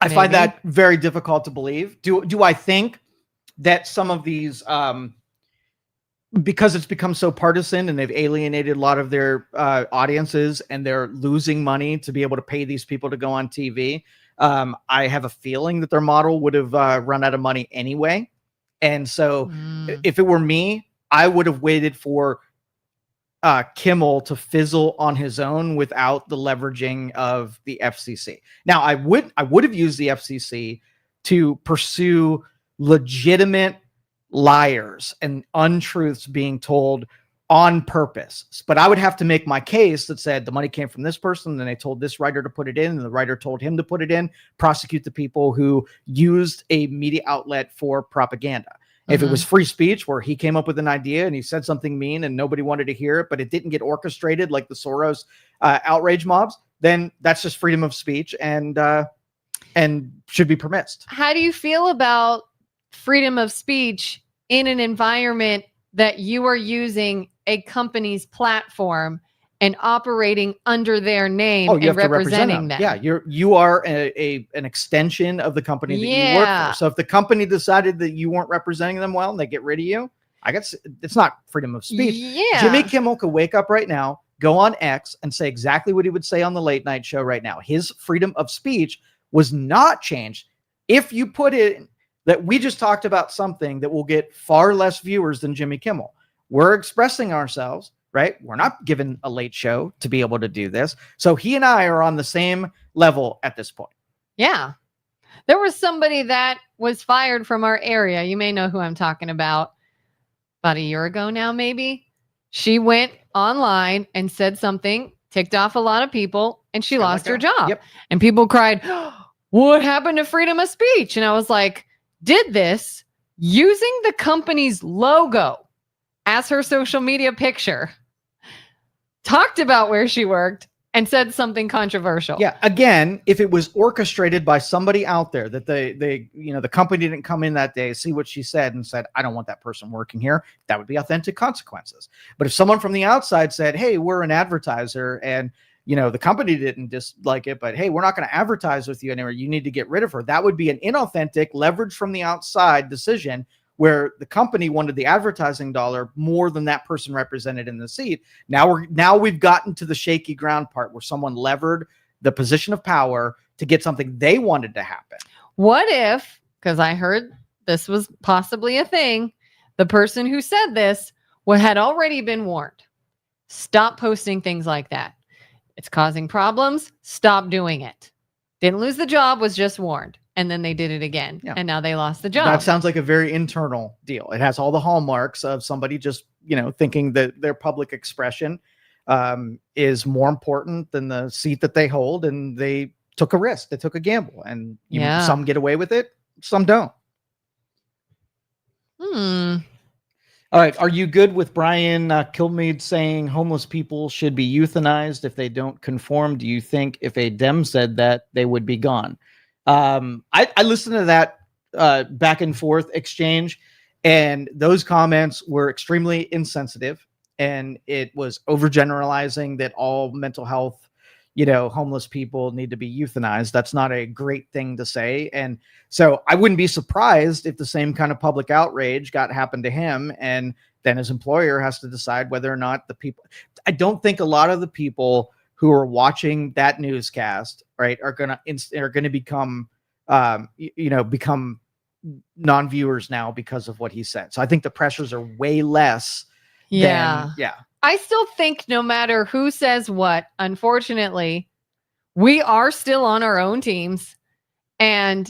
S1: I find that very difficult to believe. Do I think that some of these, because it's become so partisan and they've alienated a lot of their audiences and they're losing money to be able to pay these people to go on TV, I have a feeling that their model would have run out of money anyway. And so if it were me, I would have waited for Kimmel to fizzle on his own without the leveraging of the FCC. Now, I would have used the FCC to pursue legitimate liars and untruths being told on purpose. But I would have to make my case that said the money came from this person, then they told this writer to put it in, and the writer told him to put it in, prosecute the people who used a media outlet for propaganda. If it was free speech where he came up with an idea and he said something mean and nobody wanted to hear it, but it didn't get orchestrated like the Soros outrage mobs, then that's just freedom of speech and should be permitted.
S2: How do you feel about freedom of speech in an environment that you are using a company's platform and operating under their name and representing them?
S1: Yeah, you are an extension of the company that you work for. So if the company decided that you weren't representing them well and they get rid of you, I guess it's not freedom of speech.
S2: Yeah.
S1: Jimmy Kimmel could wake up right now, go on X and say exactly what he would say on the late night show right now. His freedom of speech was not changed. If you put it that we just talked about something that will get far less viewers than Jimmy Kimmel. We're expressing ourselves, right? We're not given a late show to be able to do this. So he and I are on the same level at this point.
S2: Yeah. There was somebody that was fired from our area. You may know who I'm talking about a year ago now, maybe. She went online and said something, ticked off a lot of people, and she lost her job.
S1: Yep.
S2: And people cried, what happened to freedom of speech? And I was like, did this using the company's logo as her social media picture, talked about where she worked, and said something controversial.
S1: Yeah. Again, if it was orchestrated by somebody out there that the company didn't come in that day, see what she said and said, I don't want that person working here, that would be authentic consequences. But if someone from the outside said, hey, we're an advertiser and the company didn't dislike it, but hey, we're not going to advertise with you anymore, you need to get rid of her, that would be an inauthentic, leverage from the outside decision where the company wanted the advertising dollar more than that person represented in the seat. Now we've gotten to the shaky ground part where someone levered the position of power to get something they wanted to happen.
S2: What if, because I heard this was possibly a thing, the person who said this had already been warned. Stop posting things like that. It's causing problems. Stop doing it. Didn't lose the job, was just warned. And then they did it again. Yeah. And now they lost the job.
S1: That sounds like a very internal deal. It has all the hallmarks of somebody just, thinking that their public expression is more important than the seat that they hold. And they took a risk. They took a gamble. And some get away with it. Some don't. All right. Are you good with Brian Kilmeade saying homeless people should be euthanized if they don't conform? Do you think if a Dem said that, they would be gone? I listened to that back and forth exchange, and those comments were extremely insensitive, and it was overgeneralizing that all mental health, homeless people need to be euthanized. That's not a great thing to say. And so I wouldn't be surprised if the same kind of public outrage happened to him, and then his employer has to decide whether or not the people. I don't think a lot of the people who are watching that newscast, right, are going to become, become non-viewers now because of what he said. So I think the pressures are way less.
S2: Yeah. I still think no matter who says what, unfortunately, we are still on our own teams, and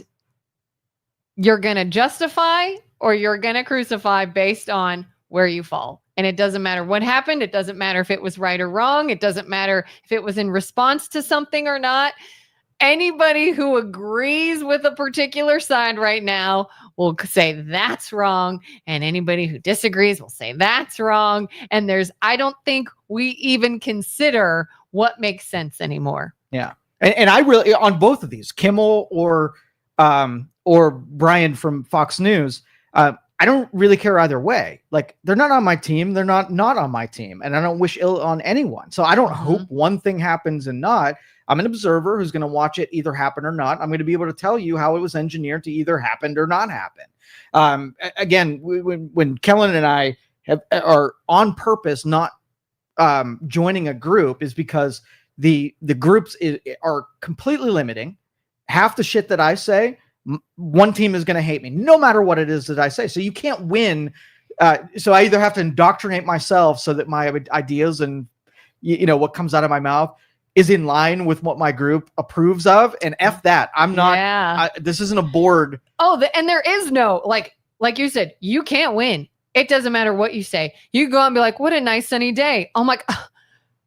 S2: you're going to justify or you're going to crucify based on where you fall. And it doesn't matter what happened. It doesn't matter if it was right or wrong. It doesn't matter if it was in response to something or not. Anybody who agrees with a particular side right now will say that's wrong. And anybody who disagrees will say that's wrong. And I don't think we even consider what makes sense anymore.
S1: Yeah. And I really, on both of these, Kimmel or Brian from Fox News, I don't really care either way. Like, they're not on my team. They're not on my team. And I don't wish ill on anyone. So I don't hope one thing happens and not. I'm an observer who's going to watch it either happen or not. I'm going to be able to tell you how it was engineered to either happen or not happen. Again, when Kelin and I are on purpose not joining a group, is because the groups are completely limiting. Half the shit that I say, one team is going to hate me no matter what it is that I say. So you can't win. So I either have to indoctrinate myself so that my ideas and what comes out of my mouth is in line with what my group approves of, and F that. I'm not, this isn't a board.
S2: And there is no, like you said, you can't win. It doesn't matter what you say. You go and be like, what a nice sunny day. I'm like,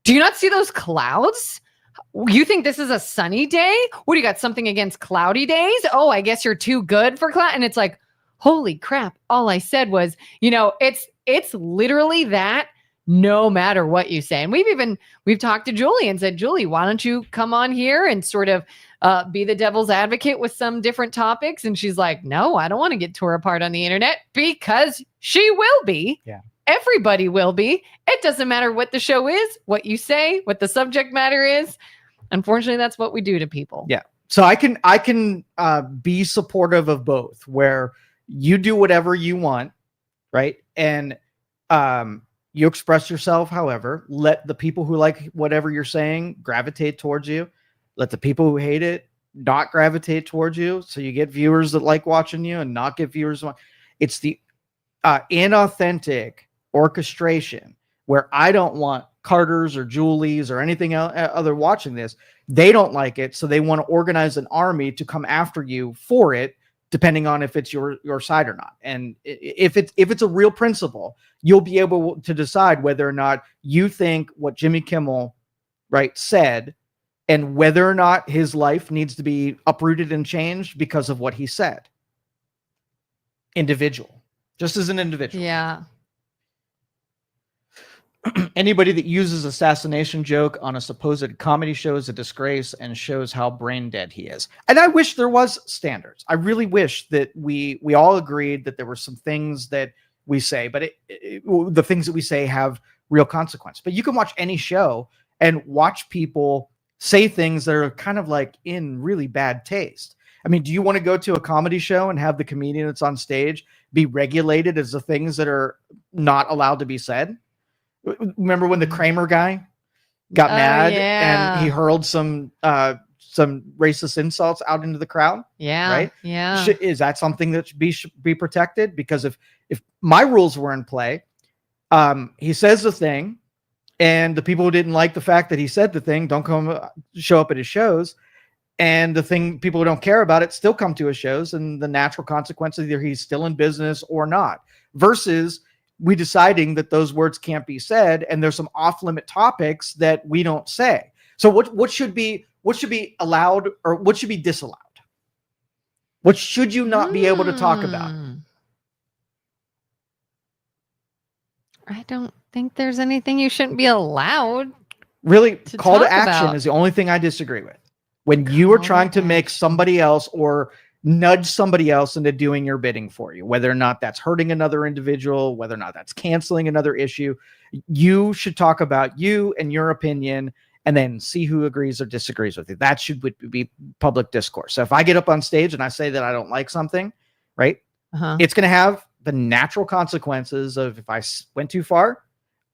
S2: do you not see those clouds? You think this is a sunny day? What, do you got something against cloudy days? Oh, I guess you're too good for cloud. And it's like, holy crap. All I said was, it's literally that no matter what you say. And we've talked to Julie and said, Julie, why don't you come on here and sort of be the devil's advocate with some different topics? And she's like, no, I don't want to get tore apart on the internet, because she will be.
S1: Yeah. Everybody
S2: will be. It doesn't matter what the show is, what you say, what the subject matter is. Unfortunately, that's what we do to people.
S1: Yeah. So I can be supportive of both, where you do whatever you want, right? And you express yourself, however, let the people who like whatever you're saying gravitate towards you. Let the people who hate it not gravitate towards you. So you get viewers that like watching you and not get viewers. It's the inauthentic orchestration where I don't want Carters or Julies or anything other watching this. They don't like it. So they want to organize an army to come after you for it, depending on if it's your side or not. And if it's a real principle, you'll be able to decide whether or not you think what Jimmy Kimmel, right, said, and whether or not his life needs to be uprooted and changed because of what he said. Individual, just as an individual.
S2: Yeah.
S1: Anybody that uses assassination joke on a supposed comedy show is a disgrace and shows how brain dead he is. And I wish there was standards. I really wish that we all agreed that there were some things that we say, but the things that we say have real consequence. But you can watch any show and watch people say things that are kind of like in really bad taste. I mean, do you want to go to a comedy show and have the comedian that's on stage be regulated as the things that are not allowed to be said? Remember when the Kramer guy got
S2: Oh,
S1: mad
S2: yeah.
S1: and he hurled some racist insults out into the crowd.
S2: Yeah.
S1: Right.
S2: Yeah.
S1: Is that something that should be protected? Because if my rules were in play, he says the thing, and the people who didn't like the fact that he said the thing don't show up at his shows. And the thing, people who don't care about it still come to his shows, and the natural consequence is either he's still in business or not, versus we deciding that those words can't be said. And there's some off limit topics that we don't say. So what should be allowed, or what should be disallowed? What should you not be able to talk about?
S2: I don't think there's anything you shouldn't be allowed.
S1: Really, call to
S2: talk
S1: action
S2: about.
S1: is the only thing I disagree with. When you are trying to make somebody else or nudge somebody else into doing your bidding for you, whether or not that's hurting another individual, whether or not that's canceling another issue, you should talk about you and your opinion, and then see who agrees or disagrees with you. That should be public discourse. So if I get up on stage and I say that I don't like something, right, it's going to have the natural consequences of, if I went too far,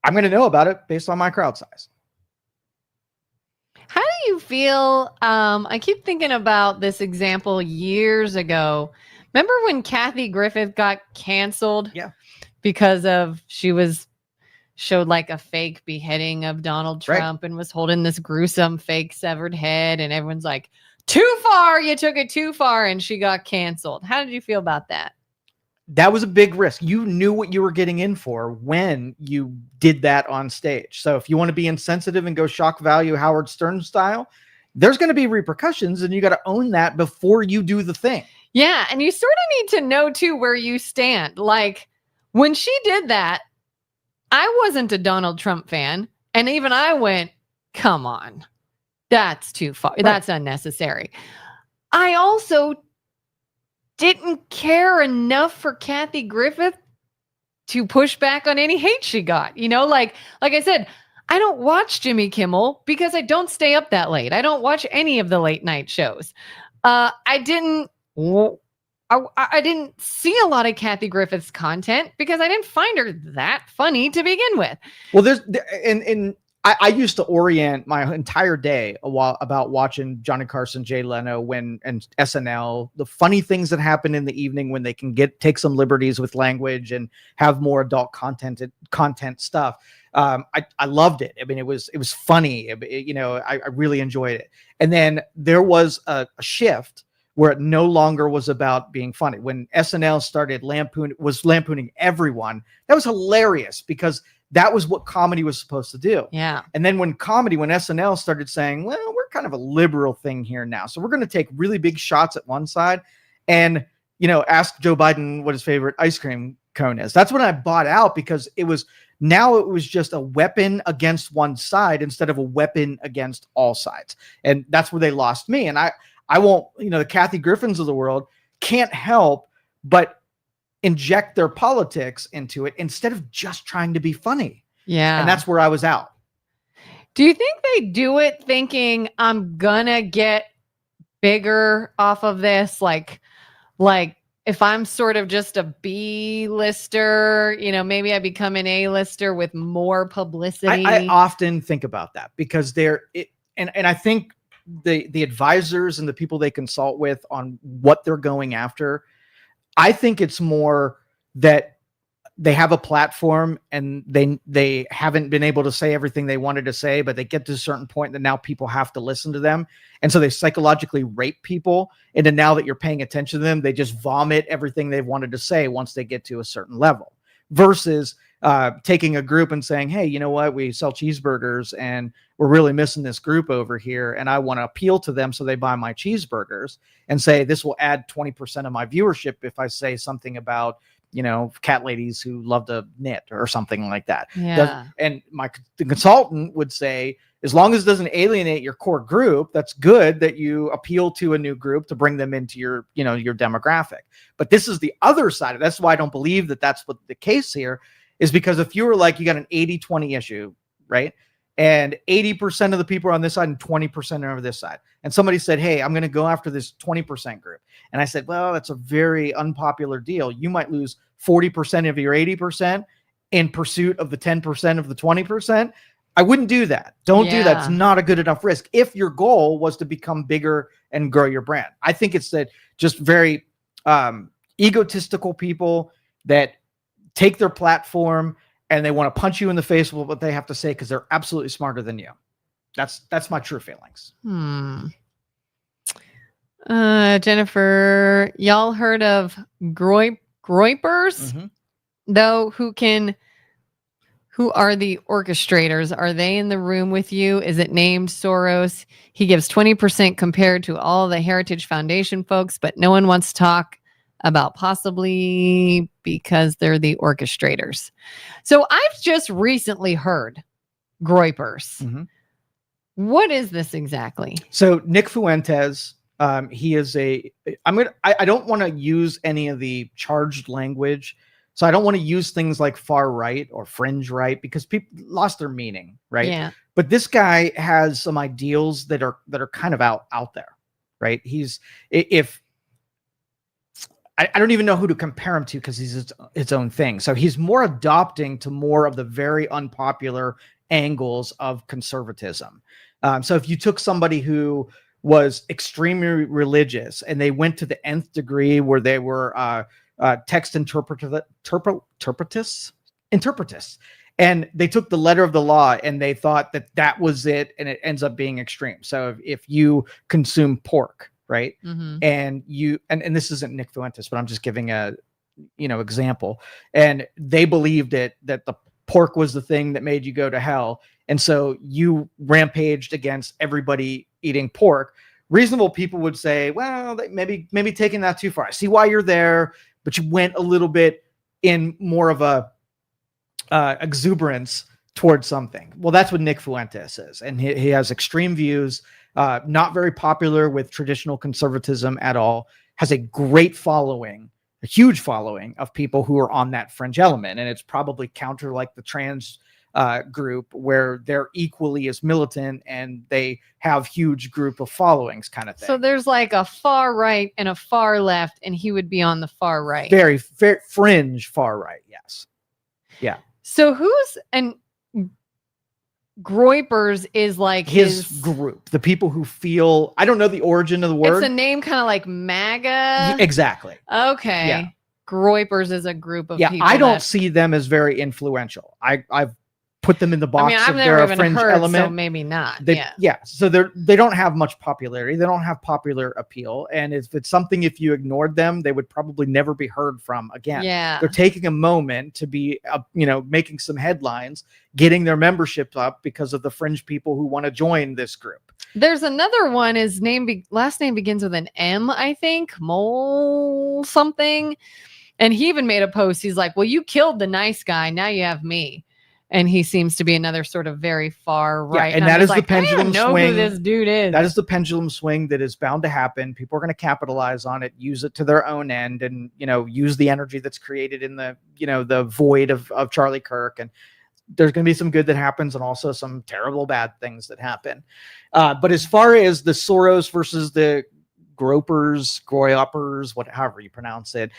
S1: I'm going to know about it based on my crowd size.
S2: How do you feel? I keep thinking about this example years ago. Remember when Kathy Griffith got canceled?
S1: Yeah.
S2: Because she showed like a fake beheading of Donald Trump, and was holding this gruesome fake severed head, and everyone's like, too far, you took it too far, and she got canceled. How did you feel about that?
S1: That was a big risk. You knew what you were getting in for when you did that on stage. So if you want to be insensitive and go shock value Howard Stern style, there's going to be repercussions, and you got to own that before you do the thing.
S2: Yeah. And you sort of need to know too where you stand. Like when she did that, I wasn't a Donald Trump fan. And even I went, come on, that's too far. Right. That's unnecessary. I also didn't care enough for Kathy Griffith to push back on any hate she got. You know, like I said, I don't watch Jimmy Kimmel because I don't stay up that late. I don't watch any of the late night shows. I didn't see a lot of Kathy Griffith's content because I didn't find her that funny to begin with.
S1: Well, I used to orient my entire day about watching Johnny Carson, Jay Leno, and SNL, the funny things that happen in the evening when they can take some liberties with language and have more adult content stuff. I loved it. I mean, it was funny. I really enjoyed it. And then there was a shift where it no longer was about being funny. When SNL started lampooning everyone, that was hilarious because that was what comedy was supposed to do.
S2: Yeah.
S1: And then when SNL started saying, well, we're kind of a liberal thing here now, so we're going to take really big shots at one side and, ask Joe Biden what his favorite ice cream cone is. That's when I bought out, because it was just a weapon against one side instead of a weapon against all sides. And that's where they lost me. And I won't, the Kathy Griffins of the world can't help but inject their politics into it instead of just trying to be funny.
S2: Yeah.
S1: And that's where I was out.
S2: Do you think they do it thinking I'm gonna get bigger off of this? Like if I'm sort of just a B-lister, maybe I become an A-lister with more publicity.
S1: I often think about that because and I think the advisors and the people they consult with on what they're going after, I think it's more that they have a platform and they haven't been able to say everything they wanted to say, but they get to a certain point that now people have to listen to them. And so they psychologically rape people. And then now that you're paying attention to them, they just vomit everything they've wanted to say once they get to a certain level, versus taking a group and saying, hey, you know what? We sell cheeseburgers and we're really missing this group over here. And I want to appeal to them so they buy my cheeseburgers, and say, this will add 20% of my viewership if I say something about, cat ladies who love to knit or something like that.
S2: Yeah.
S1: And the consultant would say, as long as it doesn't alienate your core group, that's good that you appeal to a new group to bring them into your demographic. But this is the other side of it. That's why I don't believe that that's what the case here is, because if you were like, you got an 80-20 issue, right? And 80% of the people are on this side and 20% are on this side. And somebody said, hey, I'm going to go after this 20% group. And I said, well, that's a very unpopular deal. You might lose 40% of your 80% in pursuit of the 10% of the 20%. I wouldn't do that. Don't do that. It's
S2: Yeah.
S1: not a good enough risk. If your goal was to become bigger and grow your brand, I think it's that just very egotistical people that take their platform and they want to punch you in the face with what they have to say because they're absolutely smarter than you. That's my true feelings.
S2: Jennifer, y'all heard of groypers?
S1: Mm-hmm.
S2: Though who are the orchestrators? Are they in the room with you? Is it named Soros? He gives 20% compared to all the Heritage Foundation folks, but no one wants to talk about possibly because they're the orchestrators. So I've just recently heard groypers.
S1: Mm-hmm.
S2: What is this exactly?
S1: So Nick Fuentes, he is I don't want to use any of the charged language. So I don't want to use things like far right or fringe right because people lost their meaning, right?
S2: Yeah.
S1: But this guy has some ideals that are kind of out there, right? I don't even know who to compare him to because he's its own thing. So he's more adopting to more of the very unpopular angles of conservatism. So if you took somebody who was extremely religious and they went to the nth degree where they were text interpretists, and they took the letter of the law and they thought that was it, and it ends up being extreme. So if you consume pork, right, and you and this isn't Nick Fuentes, but I'm just giving a example, and they believed that the pork was the thing that made you go to hell, and so you rampaged against everybody eating pork. Reasonable people would say, well, maybe taking that too far. I see why you're there, but you went a little bit in more of a exuberance towards something. Well, that's what Nick Fuentes is. And he has extreme views, not very popular with traditional conservatism at all, has a great following, a huge following of people who are on that fringe element. And it's probably counter like the trans group where they're equally as militant and they have huge group of followings kind of thing.
S2: So there's like a far right and a far left, and he would be on the far right.
S1: Very fringe far right. Yes. Yeah.
S2: So groypers is like
S1: his group, the people who feel, I don't know the origin of the word.
S2: It's a name kind of like MAGA.
S1: Exactly.
S2: Okay.
S1: Yeah.
S2: Groypers is a group of people.
S1: I don't see them as very influential. I've put them in the box.
S2: I've never even heard, so maybe not.
S1: So they don't have much popularity. They don't have popular appeal. And if you ignored them, they would probably never be heard from again.
S2: Yeah.
S1: They're taking a moment to be, making some headlines, getting their membership up because of the fringe people who want to join this group.
S2: There's another one. His last name begins with an M, I think. Mole something. And he even made a post. He's like, well, you killed the nice guy. Now you have me. And he seems to be another sort of very far right.
S1: And that is the pendulum
S2: swing.
S1: swing.
S2: Who this dude is.
S1: That is the pendulum swing that is bound to happen. People are going to capitalize on it, use it to their own end, and use the energy that's created in the the void of Charlie Kirk. And there's going to be some good that happens, and also some terrible bad things that happen. But as far as the Soros versus the groypers, however you pronounce it.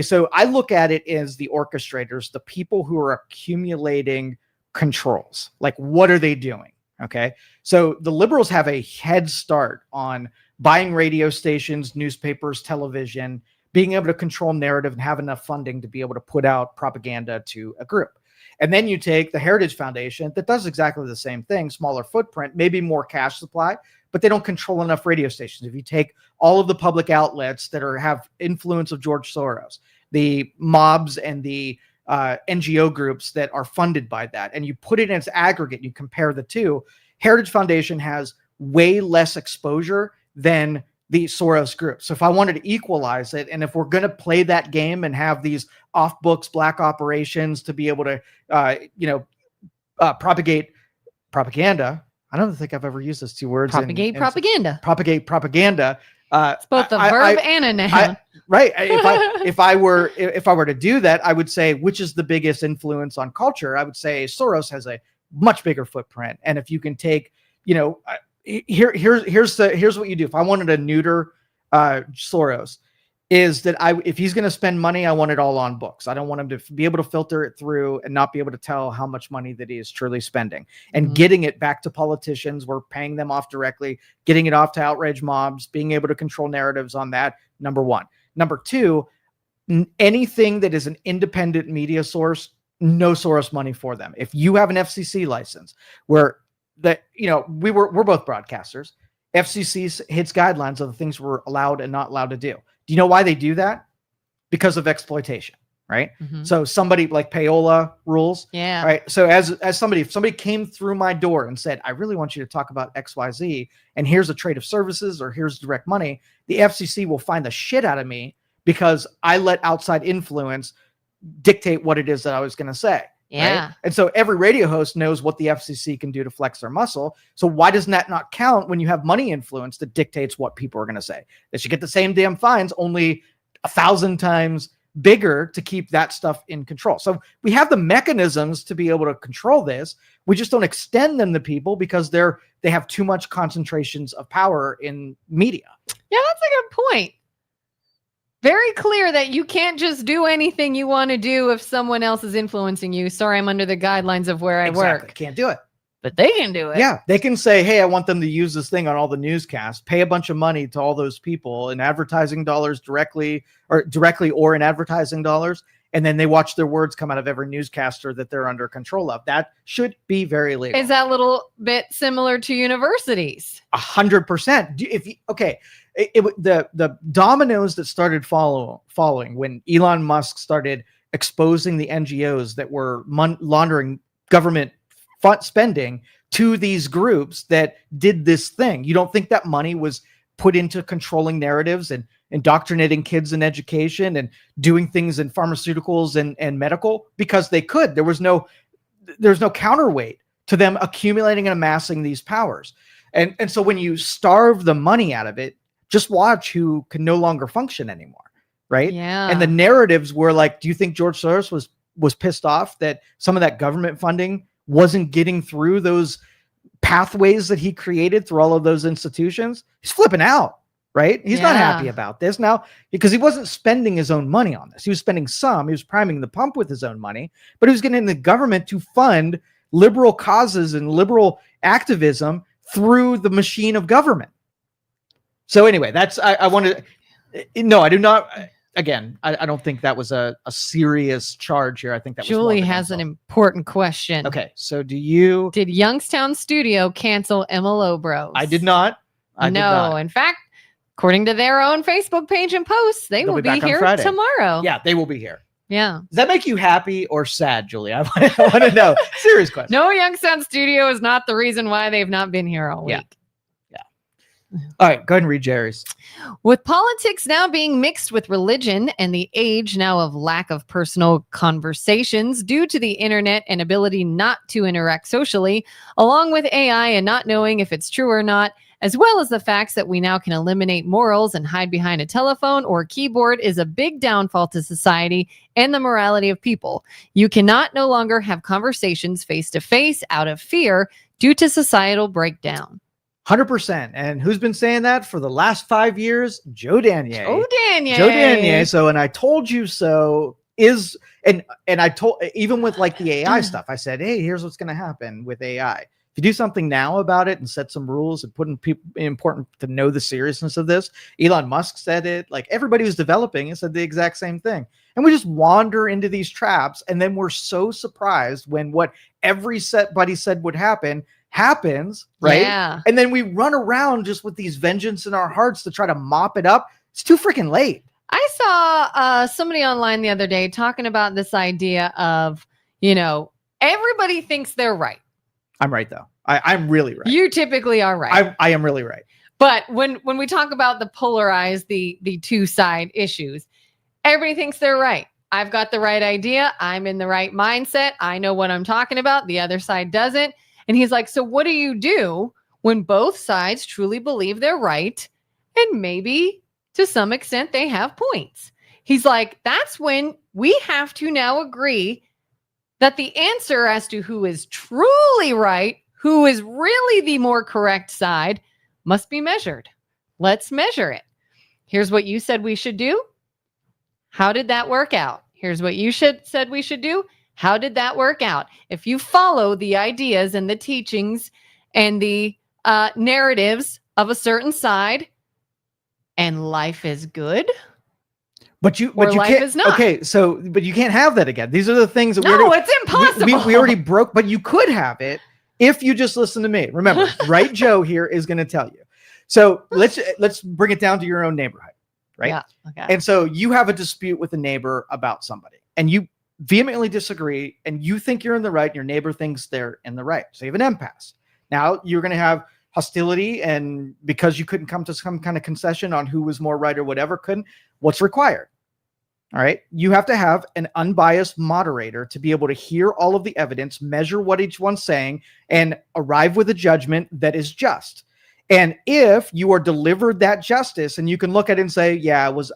S1: So I look at it as the orchestrators, the people who are accumulating controls. Like, what are they doing? Okay. So the liberals have a head start on buying radio stations, newspapers, television, being able to control narrative and have enough funding to be able to put out propaganda to a group. And then you take the Heritage Foundation that does exactly the same thing, smaller footprint, maybe more cash supply, but they don't control enough radio stations. If you take all of the public outlets that have influence of George Soros, the mobs and the NGO groups that are funded by that, and you put it in its aggregate, you compare the two, Heritage Foundation has way less exposure than the Soros group. So if I wanted to equalize it, and if we're going to play that game and have these off books black operations to be able to, propagate propaganda. I don't think I've ever used those two words.
S2: Propagate propaganda.
S1: Propagate propaganda.
S2: It's both a verb and a noun.
S1: Right. If I were to do that, I would say, which is the biggest influence on culture? I would say Soros has a much bigger footprint. And if you can take, here's what you do. If I wanted to neuter Soros, is that if he's going to spend money, I want it all on books. I don't want him to be able to filter it through and not be able to tell how much money that he is truly spending, and getting it back to politicians. We're paying them off directly, getting it off to outrage mobs, being able to control narratives on that. Number one. Number two, anything that is an independent media source, no source money for them. If you have an FCC license where that, we're both broadcasters, FCC hits guidelines of the things we're allowed and not allowed to do. Do you know why they do that? Because of exploitation, right? So somebody like payola rules.
S2: Yeah.
S1: Right. So if somebody came through my door and said, I really want you to talk about XYZ, and here's a trade of services, or here's direct money, the FCC will find the shit out of me because I let outside influence dictate what it is that I was going to say.
S2: Yeah.
S1: Right? And so every radio host knows what the FCC can do to flex their muscle. So why doesn't that not count when you have money influence that dictates what people are going to say? They should get the same damn fines, only 1,000 times bigger, to keep that stuff in control. So we have the mechanisms to be able to control this. We just don't extend them to people because they have too much concentrations of power in media.
S2: Yeah, that's a good point. Very clear that you can't just do anything you want to do if someone else is influencing you. Sorry, I'm under the guidelines of where I work.
S1: Can't do it.
S2: But they can do it.
S1: Yeah, they can say, hey, I want them to use this thing on all the newscasts, pay a bunch of money to all those people in advertising dollars directly or in advertising dollars. And then they watch their words come out of every newscaster that they're under control of. That should be very legal.
S2: Is that a little bit similar to universities?
S1: 100%. The dominoes that started following when Elon Musk started exposing the NGOs that were laundering government spending to these groups that did this thing. You don't think that money was put into controlling narratives and indoctrinating kids in education and doing things in pharmaceuticals and medical? Because they could. There's no counterweight to them accumulating and amassing these powers. And so when you starve the money out of it, just watch who can no longer function anymore, right?
S2: Yeah.
S1: And the narratives were like, do you think George Soros was pissed off that some of that government funding wasn't getting through those pathways that he created through all of those institutions? He's flipping out, right? He's not happy about this now because he wasn't spending his own money on this. He was spending some. He was priming the pump with his own money, but he was getting the government to fund liberal causes and liberal activism through the machine of government. So anyway, I wanted. No, I do not. Again, I don't think that was a serious charge here. I think that
S2: Julie has an important question.
S1: Okay, so did
S2: Youngstown Studio cancel MLO Bros?
S1: I did not.
S2: No, in fact, according to their own Facebook page and posts, they'll will be here tomorrow.
S1: Yeah, they will be here.
S2: Yeah.
S1: Does that make you happy or sad, Julie? I want to know. Serious question.
S2: No, Youngstown Studio is not the reason why they've not been here all week.
S1: Yeah. All right, go ahead and read Jerry's.
S2: With politics now being mixed with religion and the age now of lack of personal conversations due to the internet and ability not to interact socially, along with AI and not knowing if it's true or not, as well as the facts that we now can eliminate morals and hide behind a telephone or keyboard, is a big downfall to society and the morality of people. You cannot no longer have conversations face to face out of fear due to societal breakdown.
S1: 100%. And who's been saying that for the last 5 years? Joe Danyi.
S2: Joe
S1: Danyi. So, and I told you so and I told, even with like the AI stuff, I said, hey, here's what's going to happen with AI. If you do something now about it and set some rules and put in people, important to know the seriousness of this. Elon Musk said it, like everybody who's developing it said the exact same thing. And we just wander into these traps. And then we're so surprised when what everybody said would happen happens, right?
S2: Yeah.
S1: And then we run around just with these vengeance in our hearts to try to mop it up. It's too freaking late.
S2: I saw somebody online the other day talking about this idea of, everybody thinks they're right.
S1: I'm right, though. I'm really right.
S2: You typically are right.
S1: I am really right.
S2: But when we talk about the polarized, the two side issues, everybody thinks they're right. I've got the right idea. I'm in the right mindset. I know what I'm talking about. The other side doesn't. And he's like, so what do you do when both sides truly believe they're right? And maybe to some extent they have points. He's like, that's when we have to now agree that the answer as to who is truly right, who is really the more correct side, must be measured. Let's measure it. Here's what you said we should do. How did that work out? Here's what you said we should do. How did that work out? If you follow the ideas and the teachings and the narratives of a certain side, and life is good,
S1: but you
S2: life
S1: can't.
S2: Is not.
S1: Okay, so but you can't have that again. These are the things that
S2: it's impossible.
S1: We already broke, but you could have it if you just listen to me. Remember, Right Joe here is going to tell you. So let's bring it down to your own neighborhood, right?
S2: Yeah. Okay.
S1: And so you have a dispute with a neighbor about somebody, and you vehemently disagree, and you think you're in the right, and your neighbor thinks they're in the right. So you have an impasse. Now you're going to have hostility, and because you couldn't come to some kind of concession on who was more right or whatever, what's required? All right. You have to have an unbiased moderator to be able to hear all of the evidence, measure what each one's saying, and arrive with a judgment that is just. And if you are delivered that justice, and you can look at it and say, yeah, I was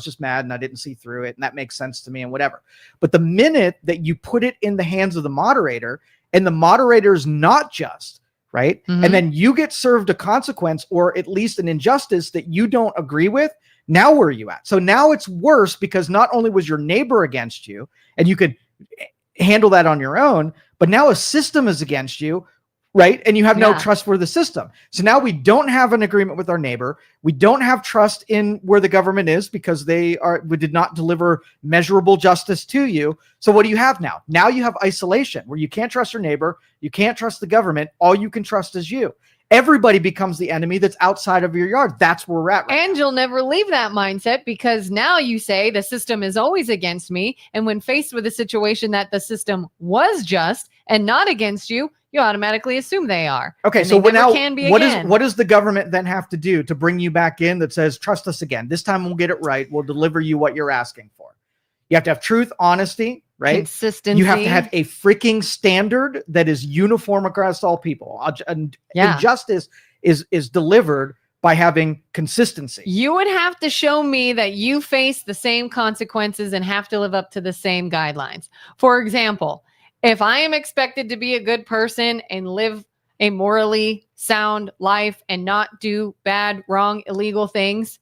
S1: just mad and I didn't see through it, and that makes sense to me and whatever. But the minute that you put it in the hands of the moderator, and the moderator is not just, right?
S2: Mm-hmm.
S1: And then you get served a consequence, or at least an injustice that you don't agree with, now where are you at? So now it's worse, because not only was your neighbor against you and you could handle that on your own, but now a system is against you, right? And you have no trust for the system. So now we don't have an agreement with our neighbor. We don't have trust in where the government is, because we did not deliver measurable justice to you. So what do you have now? Now you have isolation, where you can't trust your neighbor. You can't trust the government. All you can trust is you. Everybody becomes the enemy that's outside of your yard. That's where we're at right now.
S2: You'll never leave that mindset, because now you say the system is always against me. And when faced with a situation that the system was just and not against you, you automatically assume they are.
S1: Okay,
S2: and
S1: so now
S2: what
S1: does the government then have to do to bring you back in that says, trust us again? This time we'll get it right. We'll deliver you what you're asking for. You have to have truth, honesty, right?
S2: Consistency.
S1: You have to have a freaking standard that is uniform across all people. Injustice is delivered by having consistency.
S2: You would have to show me that you face the same consequences and have to live up to the same guidelines. For example, if I am expected to be a good person and live a morally sound life and not do bad, wrong, illegal things,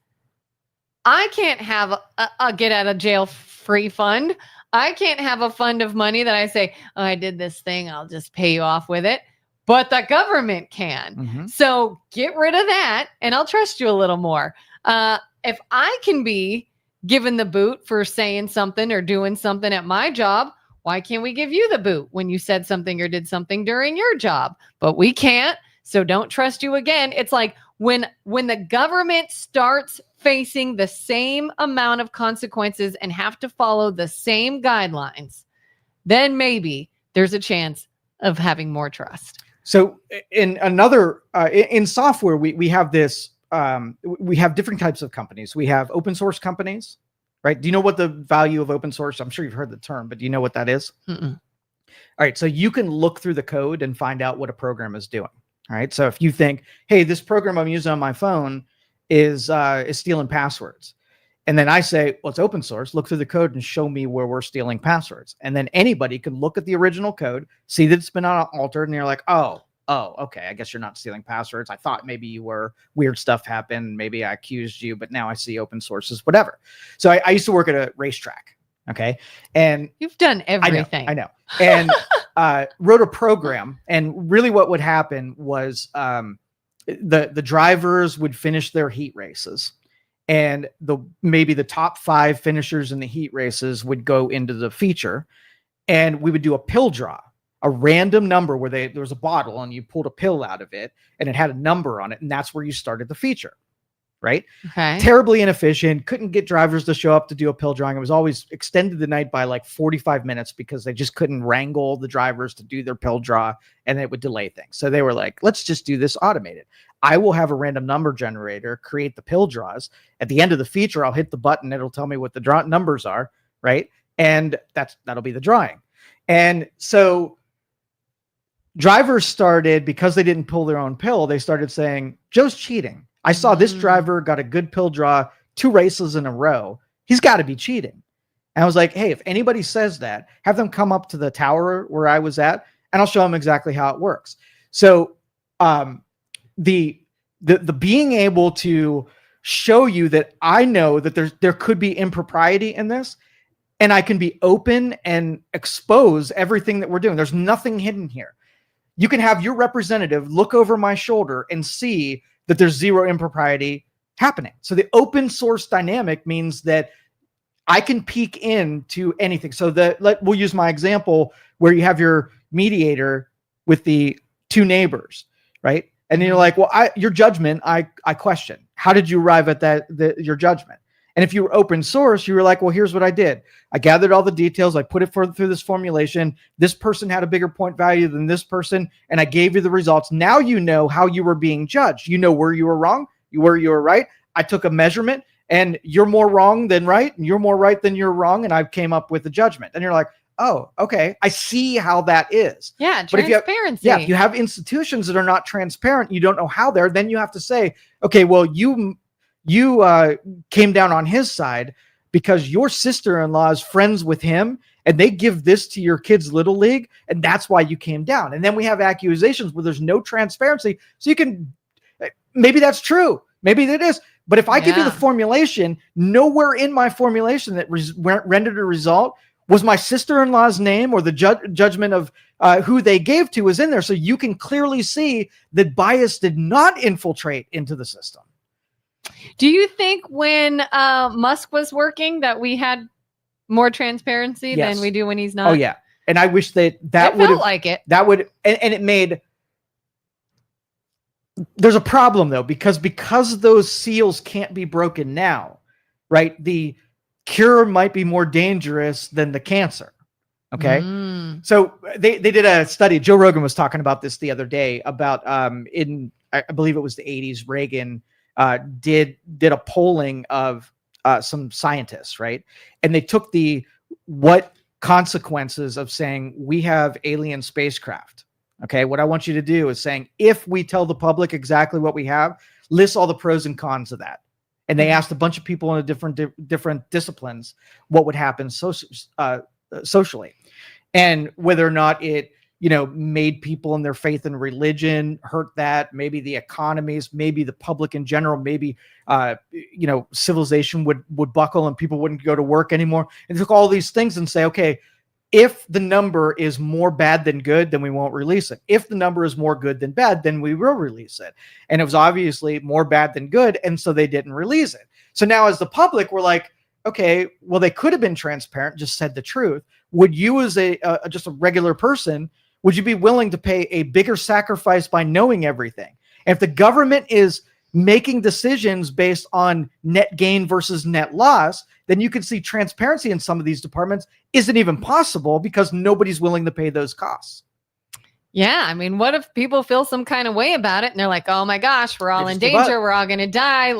S2: I can't have a get out of jail free fund. I can't have a fund of money that I say, oh, I did this thing, I'll just pay you off with it. But the government can.
S1: Mm-hmm.
S2: So get rid of that, and I'll trust you a little more. If I can be given the boot for saying something or doing something at my job, why can't we give you the boot when you said something or did something during your job? But we can't. So don't trust you again. It's like when the government starts facing the same amount of consequences and have to follow the same guidelines, then maybe there's a chance of having more trust.
S1: So in software, we have this, we have different types of companies. We have open source companies, right? Do you know what the value of open source? I'm sure you've heard the term, but do you know what that is?
S2: Mm-mm.
S1: All right. So you can look through the code and find out what a program is doing. All right. So if you think, hey, this program I'm using on my phone is stealing passwords. And then I say, well, it's open source. Look through the code and show me where we're stealing passwords. And then anybody can look at the original code, see that it's been altered, and you're like, oh, okay. I guess you're not stealing passwords. I thought maybe you were. Weird stuff happened. Maybe I accused you, but now I see open sources, whatever. So I used to work at a racetrack. Okay. And
S2: you've done everything.
S1: I know. And wrote a program. And really what would happen was the drivers would finish their heat races. And maybe the top 5 finishers in the heat races would go into the feature, and we would do a pill draw, a random number where there was a bottle and you pulled a pill out of it and it had a number on it. And that's where you started the feature, right?
S2: Okay.
S1: Terribly inefficient. Couldn't get drivers to show up to do a pill drawing. It was always extended the night by like 45 minutes because they just couldn't wrangle the drivers to do their pill draw, and it would delay things. So they were like, let's just do this automated. I will have a random number generator create the pill draws. At the end of the feature, I'll hit the button. It'll tell me what the numbers are, right? And that'll be the drawing. And so drivers started, because they didn't pull their own pill, they started saying, Joe's cheating. I saw this driver got a good pill draw 2 races in a row. He's got to be cheating. And I was like, hey, if anybody says that, have them come up to the tower where I was at, and I'll show them exactly how it works. So the being able to show you that I know that there could be impropriety in this, and I can be open and expose everything that we're doing. There's nothing hidden here. You can have your representative look over my shoulder and see that there's zero impropriety happening. So the open source dynamic means that I can peek into anything. So we'll use my example where you have your mediator with the two neighbors, right? And then you're like, well, your judgment, I question. How did you arrive at your judgment? And if you were open source, you were like, well, here's what I did. I gathered all the details. I put it through this formulation. This person had a bigger point value than this person, and I gave you the results. Now you know how you were being judged. You know where you were wrong, where you were right. I took a measurement, and you're more wrong than right, and you're more right than you're wrong, and I came up with a judgment. And you're like, oh, okay, I see how that is.
S2: Yeah,
S1: transparency. If you have institutions that are not transparent, you don't know how they're, then you have to say, okay, well, you came down on his side because your sister-in-law is friends with him, and they give this to your kids' little league, and that's why you came down. And then we have accusations where there's no transparency. So you can, maybe that's true. Maybe it is. But if I give you the formulation, nowhere in my formulation that rendered a result was my sister-in-law's name or the judgment of who they gave to was in there. So you can clearly see that bias did not infiltrate into the system.
S2: Do you think when Musk was working that we had more transparency than we do when he's not?
S1: Oh, yeah. And I wish that would
S2: felt like it.
S1: That would, and it made, there's a problem though, because those seals can't be broken now, right? The cure might be more dangerous than the cancer. Okay. So they did a study. Joe Rogan was talking about this the other day about I believe it was the 80s, Reagan did a polling of some scientists, right? And they took what consequences of saying we have alien spacecraft. Okay, what I want you to do is saying, if we tell the public exactly what we have, list all the pros and cons of that. And they asked a bunch of people in different disciplines what would happen socially, and whether or not it made people in their faith and religion hurt that, maybe the economies, maybe the public in general, maybe civilization would buckle and people wouldn't go to work anymore. And took all these things and say, okay, if the number is more bad than good, then we won't release it. If the number is more good than bad, then we will release it. And it was obviously more bad than good, and so they didn't release it. So now as the public, we're like, okay, well, they could have been transparent, just said the truth. Would you as just a regular person, would you be willing to pay a bigger sacrifice by knowing everything? And if the government is making decisions based on net gain versus net loss, then you can see transparency in some of these departments isn't even possible because nobody's willing to pay those costs.
S2: Yeah. I mean, what if people feel some kind of way about it and they're like, oh my gosh, we're all in danger. We're all going to die.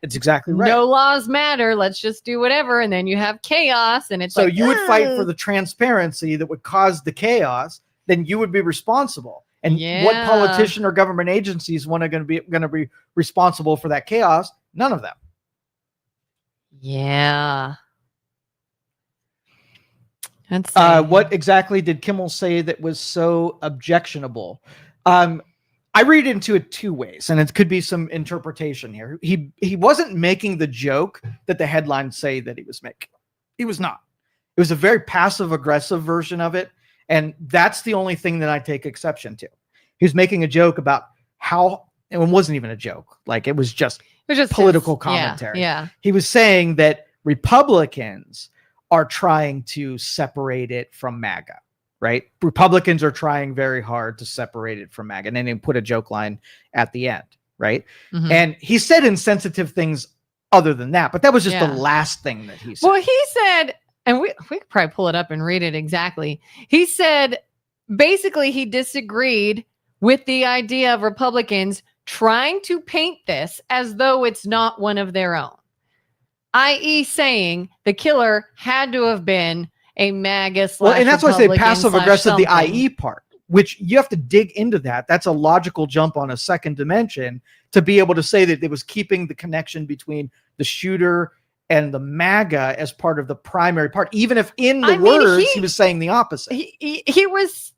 S1: It's exactly right.
S2: No laws matter. Let's just do whatever. And then you have chaos. And it's
S1: so you would fight for the transparency that would cause the chaos, then you would be responsible. And what politician or government agencies going to be responsible for that chaos? None of them.
S2: Yeah.
S1: What exactly did Kimmel say that was so objectionable? I read into it two ways, and it could be some interpretation here. He wasn't making the joke that the headlines say that he was making. He was not. It was a very passive-aggressive version of it, and that's the only thing that I take exception to. He was making a joke about how, and it wasn't even a joke. Like, it was just political commentary.
S2: Yeah.
S1: He was saying that Republicans are trying to separate it from MAGA, right? Republicans are trying very hard to separate it from MAGA. And then he put a joke line at the end, right? Mm-hmm. And he said insensitive things other than that, but that was just the last thing that he said.
S2: Well, he said, and we could probably pull it up and read it exactly. He said, basically, he disagreed with the idea of Republicans trying to paint this as though it's not one of their own, i.e. saying the killer had to have been a MAGA /
S1: and that's why I say
S2: /
S1: passive-aggressive, the IE part, which you have to dig into that. That's a logical jump on a second dimension to be able to say that it was keeping the connection between the shooter and the MAGA as part of the primary part, even if in the words he was saying the opposite.
S2: He was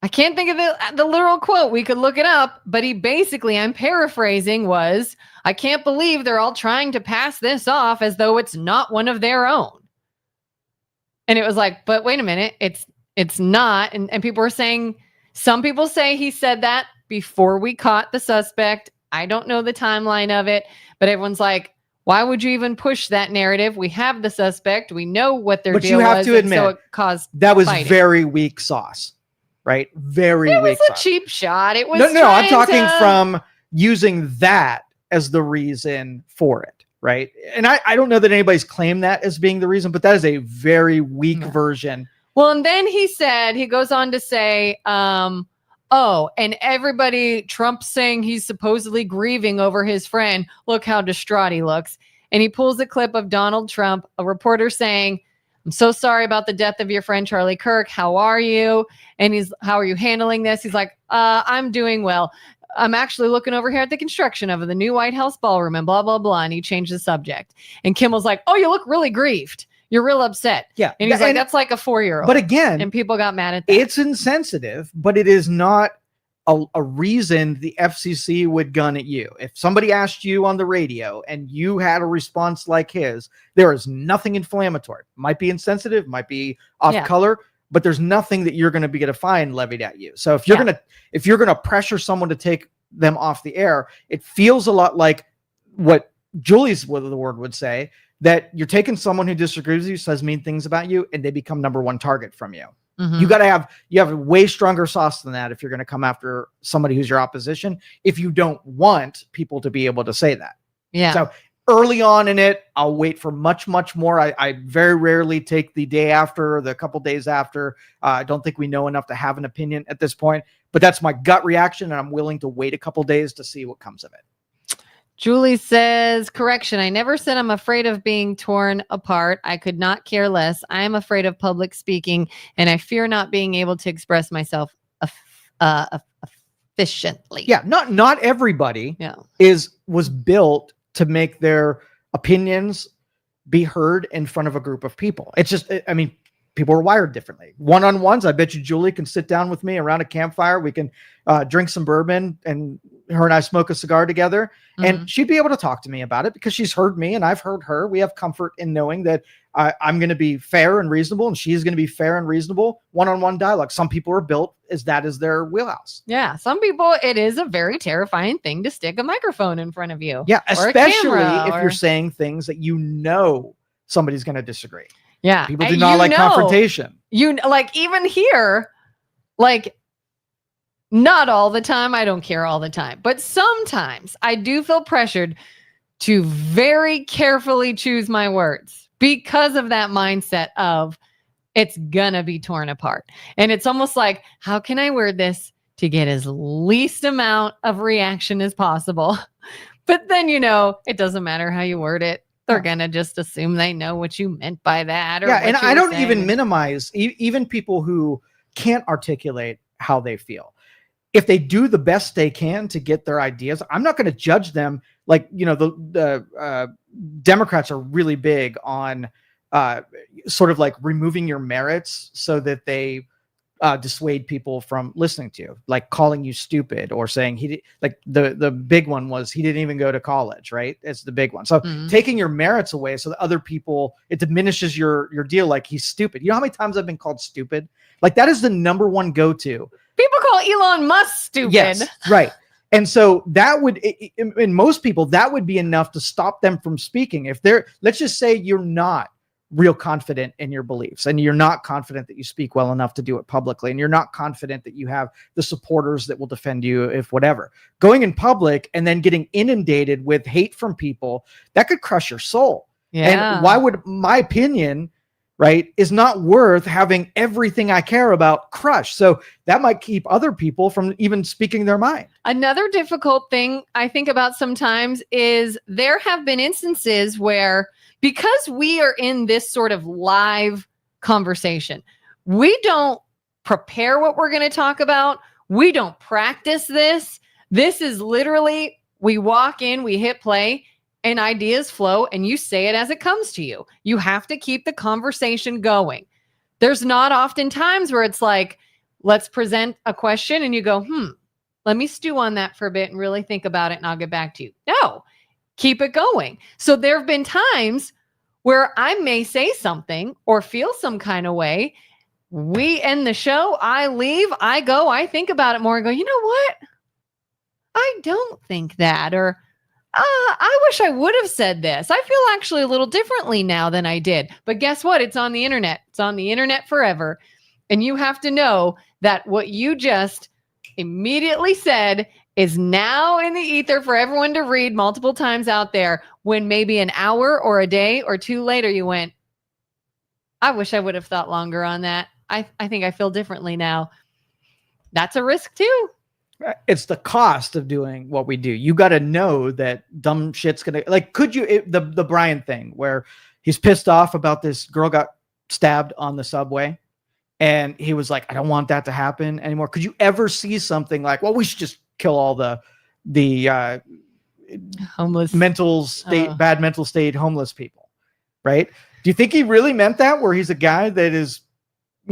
S2: I can't think of the literal quote. We could look it up, but he basically, I'm paraphrasing, was, I can't believe they're all trying to pass this off as though it's not one of their own. And it was like, but wait a minute, it's not. And people were saying, some people say he said that before we caught the suspect. I don't know the timeline of it, but everyone's like, why would you even push that narrative? We have the suspect. We know what their deal was. But you have to admit, so it caused
S1: that was
S2: fighting.
S1: Very weak sauce, right? Very weak sauce. It was
S2: a cheap shot. It was
S1: no. I'm talking from using that as the reason for it, right? And I don't know that anybody's claimed that as being the reason, but that is a very weak version.
S2: Well, and then he goes on to say, oh, and everybody, Trump's saying he's supposedly grieving over his friend. Look how distraught he looks. And he pulls a clip of Donald Trump, a reporter saying, I'm so sorry about the death of your friend, Charlie Kirk. How are you? And how are you handling this? He's like, I'm doing well. I'm actually looking over here at the construction of the new White House ballroom and blah, blah, blah. And he changed the subject. And Kimmel's like, oh, you look really grieved. You're real upset.
S1: Yeah.
S2: And he's like, that's like a 4-year-old.
S1: But again,
S2: and people got mad at that.
S1: It's insensitive, but it is not a reason the FCC would gun at you. If somebody asked you on the radio and you had a response like his, there is nothing inflammatory. Might be insensitive, might be off color, but there's nothing that you're going to get a fine levied at you. So if you're going to pressure someone to take them off the air, it feels a lot like what Julie's word would say, that you're taking someone who disagrees with you, says mean things about you, and they become number one target from you. Mm-hmm. You have a way stronger sauce than that if you're going to come after somebody who's your opposition, if you don't want people to be able to say that.
S2: Yeah.
S1: So early on in it, I'll wait for much, much more. I very rarely take the day after or the couple days after. I don't think we know enough to have an opinion at this point, but that's my gut reaction, and I'm willing to wait a couple days to see what comes of it.
S2: Julie says, correction, I never said I'm afraid of being torn apart. I could not care less. I am afraid of public speaking, and I fear not being able to express myself efficiently.
S1: Yeah, not everybody was built to make their opinions be heard in front of a group of people. It's just, I mean, people are wired differently. One-on-ones, I bet you Julie can sit down with me around a campfire. We can drink some bourbon, and her and I smoke a cigar together, and she'd be able to talk to me about it because she's heard me and I've heard her. We have comfort in knowing that I'm going to be fair and reasonable, and she's going to be fair and reasonable. One-on-one dialogue. Some people are built as that is their wheelhouse.
S2: Yeah. Some people, it is a very terrifying thing to stick a microphone in front of you.
S1: Yeah. Especially if you're saying things that you know somebody's going to disagree.
S2: Yeah.
S1: People do not like confrontation.
S2: Like even here, like not all the time. I don't care all the time, but sometimes I do feel pressured to very carefully choose my words because of that mindset of it's gonna be torn apart. And it's almost like, how can I word this to get as least amount of reaction as possible? But then, it doesn't matter how you word it. They're going to just assume they know what you meant by that. Or
S1: and I don't even minimize even people who can't articulate how they feel. If they do the best they can to get their ideas, I'm not going to judge them. Like, the Democrats are really big on sort of like removing your merits so that they dissuade people from listening to you, like calling you stupid or saying like the big one was he didn't even go to college, right? It's the big one. So taking your merits away so that other people, it diminishes your deal. Like he's stupid. You know how many times I've been called stupid? Like that is the number one go-to.
S2: People call Elon Musk stupid.
S1: Yes, right. And so that would, in most people, that would be enough to stop them from speaking. If let's just say you're not real confident in your beliefs and you're not confident that you speak well enough to do it publicly, and you're not confident that you have the supporters that will defend you if whatever, going in public and then getting inundated with hate from people, that could crush your soul.
S2: Yeah.
S1: And why would my opinion, right, is not worth having everything I care about crushed? So that might keep other people from even speaking their mind.
S2: Another difficult thing I think about sometimes is there have been instances where, because we are in this sort of live conversation, we don't prepare what we're going to talk about. We don't practice this. This is literally, we walk in, we hit play, and ideas flow, and you say it as it comes to you. You have to keep the conversation going. There's not often times where it's like, let's present a question and you go, let me stew on that for a bit and really think about it and I'll get back to you. No, keep it going. So there have been times where I may say something or feel some kind of way. We end the show, I leave, I go, I think about it more and go, you know what? I don't think that, or I wish I would have said this. I feel actually a little differently now than I did. But guess what? It's on the internet. It's on the internet forever. And you have to know that what you just immediately said is now in the ether for everyone to read multiple times out there, when maybe an hour or a day or two later you went, I wish I would have thought longer on that. I think I feel differently now. That's a risk too.
S1: It's the cost of doing what we do. You got to know that dumb shit's going to, like, the Brian thing where he's pissed off about this girl got stabbed on the subway and he was like, I don't want that to happen anymore. Could you ever see something like, well, we should just kill all the
S2: homeless
S1: bad mental state homeless people, right? Do you think he really meant that, where he's a guy that is,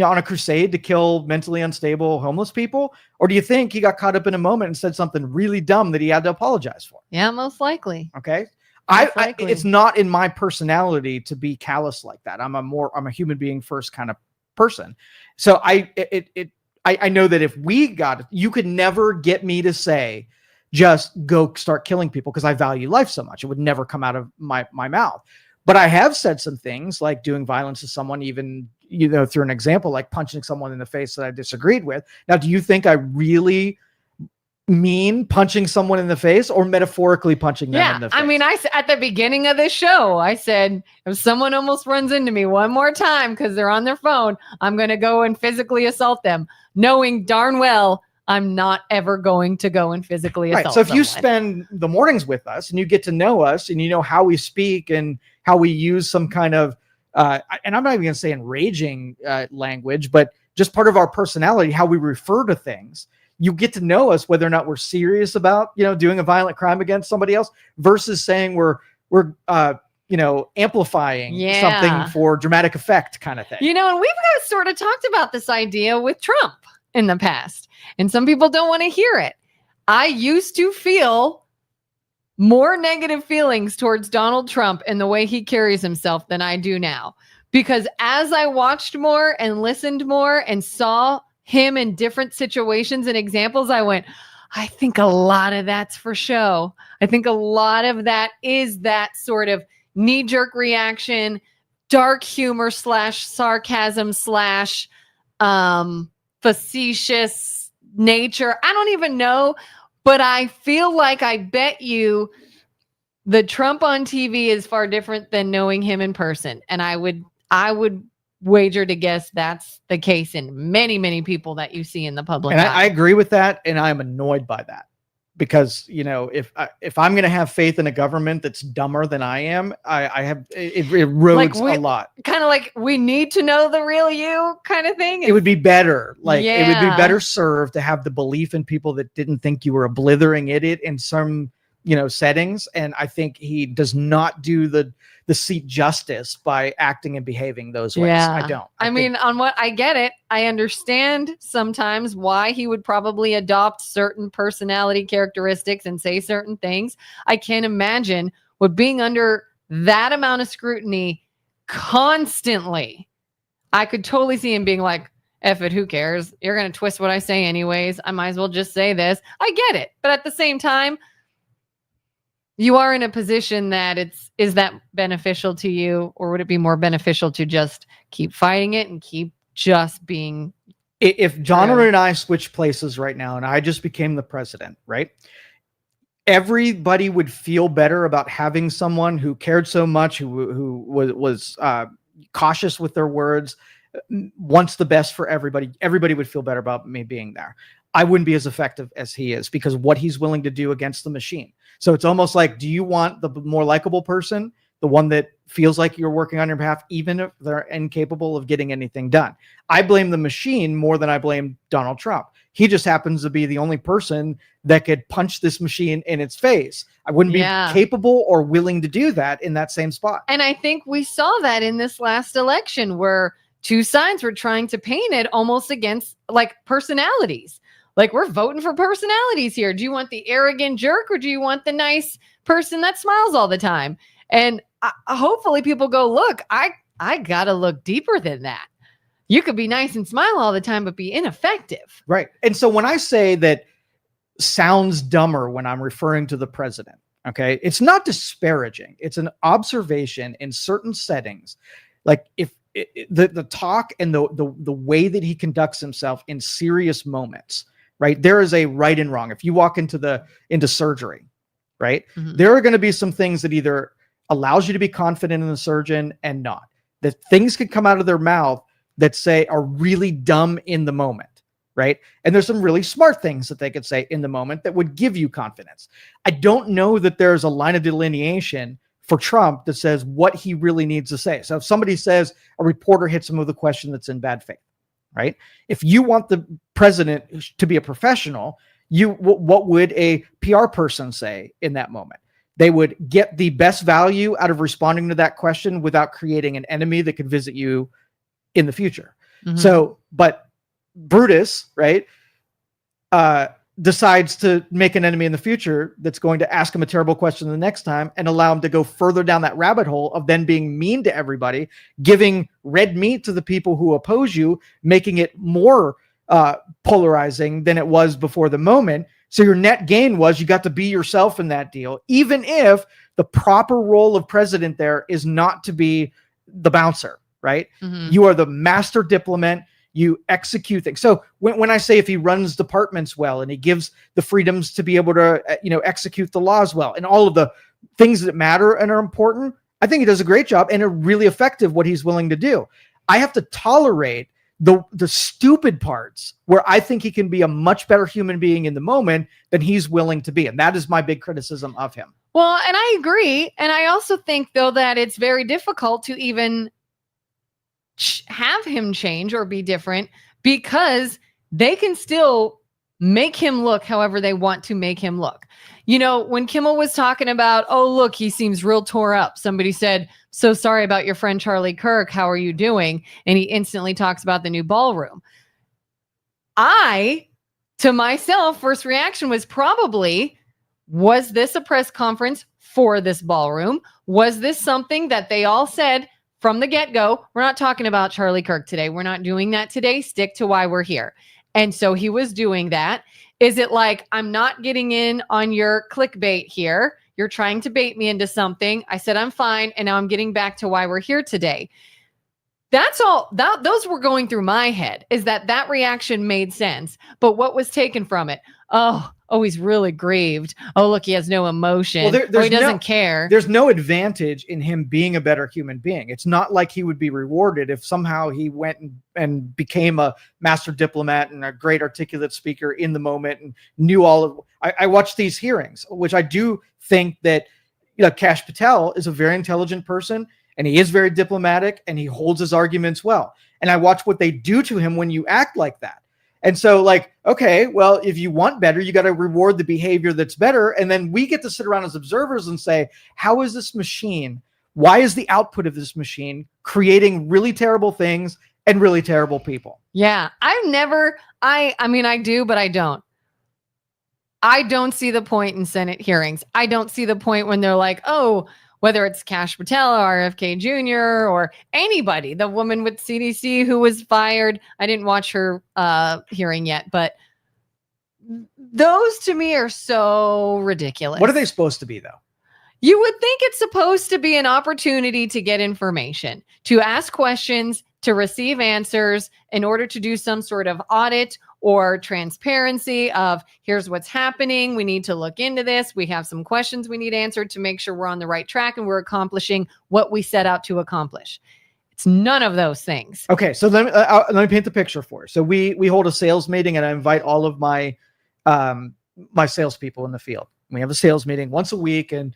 S1: on a crusade to kill mentally unstable homeless people? Or do you think he got caught up in a moment and said something really dumb that he had to apologize for?
S2: Yeah, most likely.
S1: Okay. It's not in my personality to be callous like that. I'm a human being first kind of person. So I know that if you could never get me to say, just go start killing people, because I value life so much. It would never come out of my mouth. But I have said some things like doing violence to someone, even, through an example, like punching someone in the face that I disagreed with. Now, do you think I really mean punching someone in the face, or metaphorically punching them in the face?
S2: I mean, at the beginning of this show, I said, if someone almost runs into me one more time because they're on their phone, I'm going to go and physically assault them, knowing darn well I'm not ever going to go and physically assault
S1: So if you
S2: someone.
S1: spend the mornings with us and you get to know us and you know how we speak and how we use some kind of, and I'm not even going to say enraging language, but just part of our personality, how we refer to things, you get to know us, whether or not we're serious about, doing a violent crime against somebody else versus saying we're amplifying something for dramatic effect kind of thing.
S2: And we've sort of talked about this idea with Trump in the past, and some people don't want to hear it. I used to feel more negative feelings towards Donald Trump and the way he carries himself than I do now. Because as I watched more and listened more and saw him in different situations and examples, I went, I think a lot of that's for show. I think a lot of that is that sort of knee-jerk reaction, dark humor / sarcasm / facetious nature. I don't even know. But I feel like I bet you the Trump on TV is far different than knowing him in person. And I would wager to guess that's the case in many, many people that you see in the public.
S1: And I agree with that. And I'm annoyed by that because, if I'm going to have faith in a government that's dumber than I am, it erodes a lot. Kind
S2: of like, we need to know the real you kind of thing.
S1: It would be better. It would be better served to have the belief in people that didn't think you were a blithering idiot in some, settings. And I think he does not do the seat justice by acting and behaving those ways.
S2: Yeah.
S1: I don't.
S2: I get it. I understand sometimes why he would probably adopt certain personality characteristics and say certain things. I can't imagine what being under that amount of scrutiny constantly. I could totally see him being like, F it, who cares? You're going to twist what I say anyways. I might as well just say this. I get it. But at the same time, you are in a position that is that beneficial to you, or would it be more beneficial to just keep fighting it and keep just being?
S1: If Donald and I switch places right now and I just became the president, right? Everybody would feel better about having someone who cared so much, who was cautious with their words, wants the best for everybody. Everybody would feel better about me being there. I wouldn't be as effective as he is because what he's willing to do against the machine. So it's almost like, do you want the more likable person, the one that feels like you're working on your behalf, even if they're incapable of getting anything done? I blame the machine more than I blame Donald Trump. He just happens to be the only person that could punch this machine in its face. I wouldn't be capable or willing to do that in that same spot.
S2: And I think we saw that in this last election where two sides were trying to paint it almost against like personalities. Like, we're voting for personalities here. Do you want the arrogant jerk or do you want the nice person that smiles all the time? And hopefully people go, look, I got to look deeper than that. You could be nice and smile all the time, but be ineffective.
S1: Right. And so when I say that sounds dumber when I'm referring to the president, okay, it's not disparaging. It's an observation in certain settings. Like if the talk and the way that he conducts himself in serious moments, right? There is a right and wrong. If you walk into surgery, right? Mm-hmm. There are going to be some things that either allows you to be confident in the surgeon and not. That things could come out of their mouth that say are really dumb in the moment, right? And there's some really smart things that they could say in the moment that would give you confidence. I don't know that there's a line of delineation for Trump that says what he really needs to say. So if somebody says a reporter hits him with a question that's in bad faith, right? If you want the president to be a professional, what would a PR person say in that moment? They would get the best value out of responding to that question without creating an enemy that could visit you in the future. Mm-hmm. So, but Brutus, right, decides to make an enemy in the future that's going to ask him a terrible question the next time and allow him to go further down that rabbit hole of then being mean to everybody, giving red meat to the people who oppose you, making it more polarizing than it was before the moment. So your net gain was you got to be yourself in that deal, even if the proper role of president there is not to be the bouncer, right? Mm-hmm. You are the master diplomat. You execute things. So when I say if he runs departments well and he gives the freedoms to be able to, execute the laws well and all of the things that matter and are important, I think he does a great job and are really effective what he's willing to do. I have to tolerate the stupid parts where I think he can be a much better human being in the moment than he's willing to be. And that is my big criticism of him.
S2: Well, and I agree. And I also think, though, that it's very difficult to even have him change or be different because they can still make him look however they want to make him look. You know, when Kimmel was talking about, oh, look, he seems real tore up. Somebody said, so sorry about your friend Charlie Kirk. How are you doing? And he instantly talks about the new ballroom. To myself, first reaction was probably, was this a press conference for this ballroom? Was this something that they all said from the get-go, we're not talking about Charlie Kirk today. We're not doing that today. Stick to why we're here. And so he was doing that. Is it like, I'm not getting in on your clickbait here. You're trying to bait me into something. I said, I'm fine. And now I'm getting back to why we're here today. That's all. Those were going through my head, is that reaction made sense. But what was taken from it? Oh, he's really grieved. Oh, look, he has no emotion. Well, he doesn't care.
S1: There's no advantage in him being a better human being. It's not like he would be rewarded if somehow he went and became a master diplomat and a great articulate speaker in the moment and knew all of. I watched these hearings, which I do think that Kash Patel is a very intelligent person and he is very diplomatic and he holds his arguments well. And I watch what they do to him when you act like that. And so okay, well, if you want better, you got to reward the behavior that's better. And then we get to sit around as observers and say, how is this machine? Why is the output of this machine creating really terrible things and really terrible people?
S2: Yeah, I mean, I do, but I don't. I don't see the point in Senate hearings. I don't see the point when they're like, oh, whether it's Kash Patel or RFK Jr. or anybody, the woman with CDC who was fired. I didn't watch her hearing yet, but those to me are so ridiculous.
S1: What are they supposed to be, though?
S2: You would think it's supposed to be an opportunity to get information, to ask questions, to receive answers in order to do some sort of audit or transparency of here's what's happening. We need to look into this. We have some questions we need answered to make sure we're on the right track and we're accomplishing what we set out to accomplish. It's none of those things.
S1: Okay, so let me paint the picture for you. So we hold a sales meeting and I invite all of my my salespeople in the field. We have a sales meeting once a week and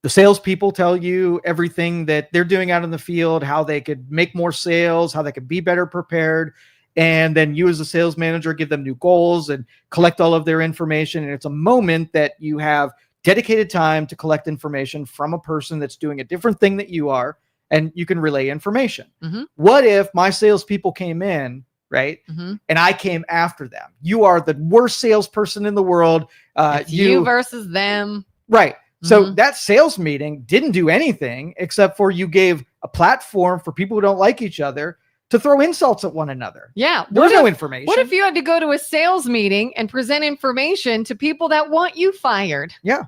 S1: the salespeople tell you everything that they're doing out in the field, how they could make more sales, how they could be better prepared. And then you as a sales manager give them new goals and collect all of their information. And it's a moment that you have dedicated time to collect information from a person that's doing a different thing that you are and you can relay information.
S2: Mhm.
S1: What if my salespeople came in, right?
S2: Mhm.
S1: And I came after them? You are the worst salesperson in the world.
S2: It's you versus them.
S1: Right. So
S2: Mhm.
S1: that sales meeting didn't do anything except for you gave a platform for people who don't like each other to throw insults at one another.
S2: Yeah.
S1: There was no information.
S2: What if you had to go to a sales meeting and present information to people that want you fired?
S1: Yeah.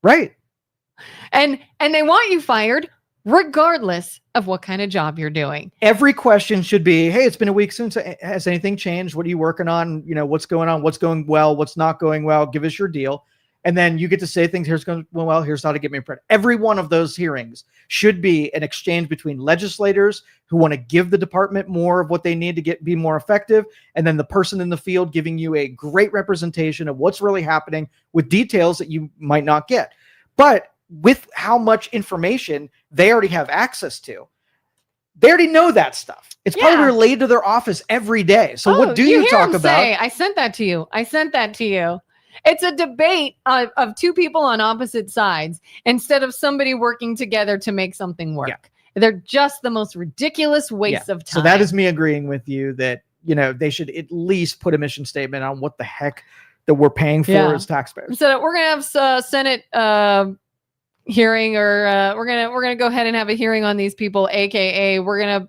S1: Right.
S2: And they want you fired regardless of what kind of job you're doing.
S1: Every question should be, hey, it's been a week since, has anything changed? What are you working on? You know, what's going on? What's going well? What's not going well? Give us your deal. And then you get to say things, here's going well, here's how to get me credit. Every one of those hearings should be an exchange between legislators who want to give the department more of what they need to be more effective, and then the person in the field giving you a great representation of what's really happening with details that you might not get. But with how much information they already have access to, they already know that stuff. It's probably relayed to their office every day. So what do you talk about?
S2: I sent that to you. It's a debate of two people on opposite sides instead of somebody working together to make something work. Yeah. They're just the most ridiculous waste of time.
S1: So that is me agreeing with you that, you know, they should at least put a mission statement on what the heck that we're paying for as taxpayers.
S2: So we're going to have Senate hearing, or we're going to go ahead and have a hearing on these people, AKA we're going to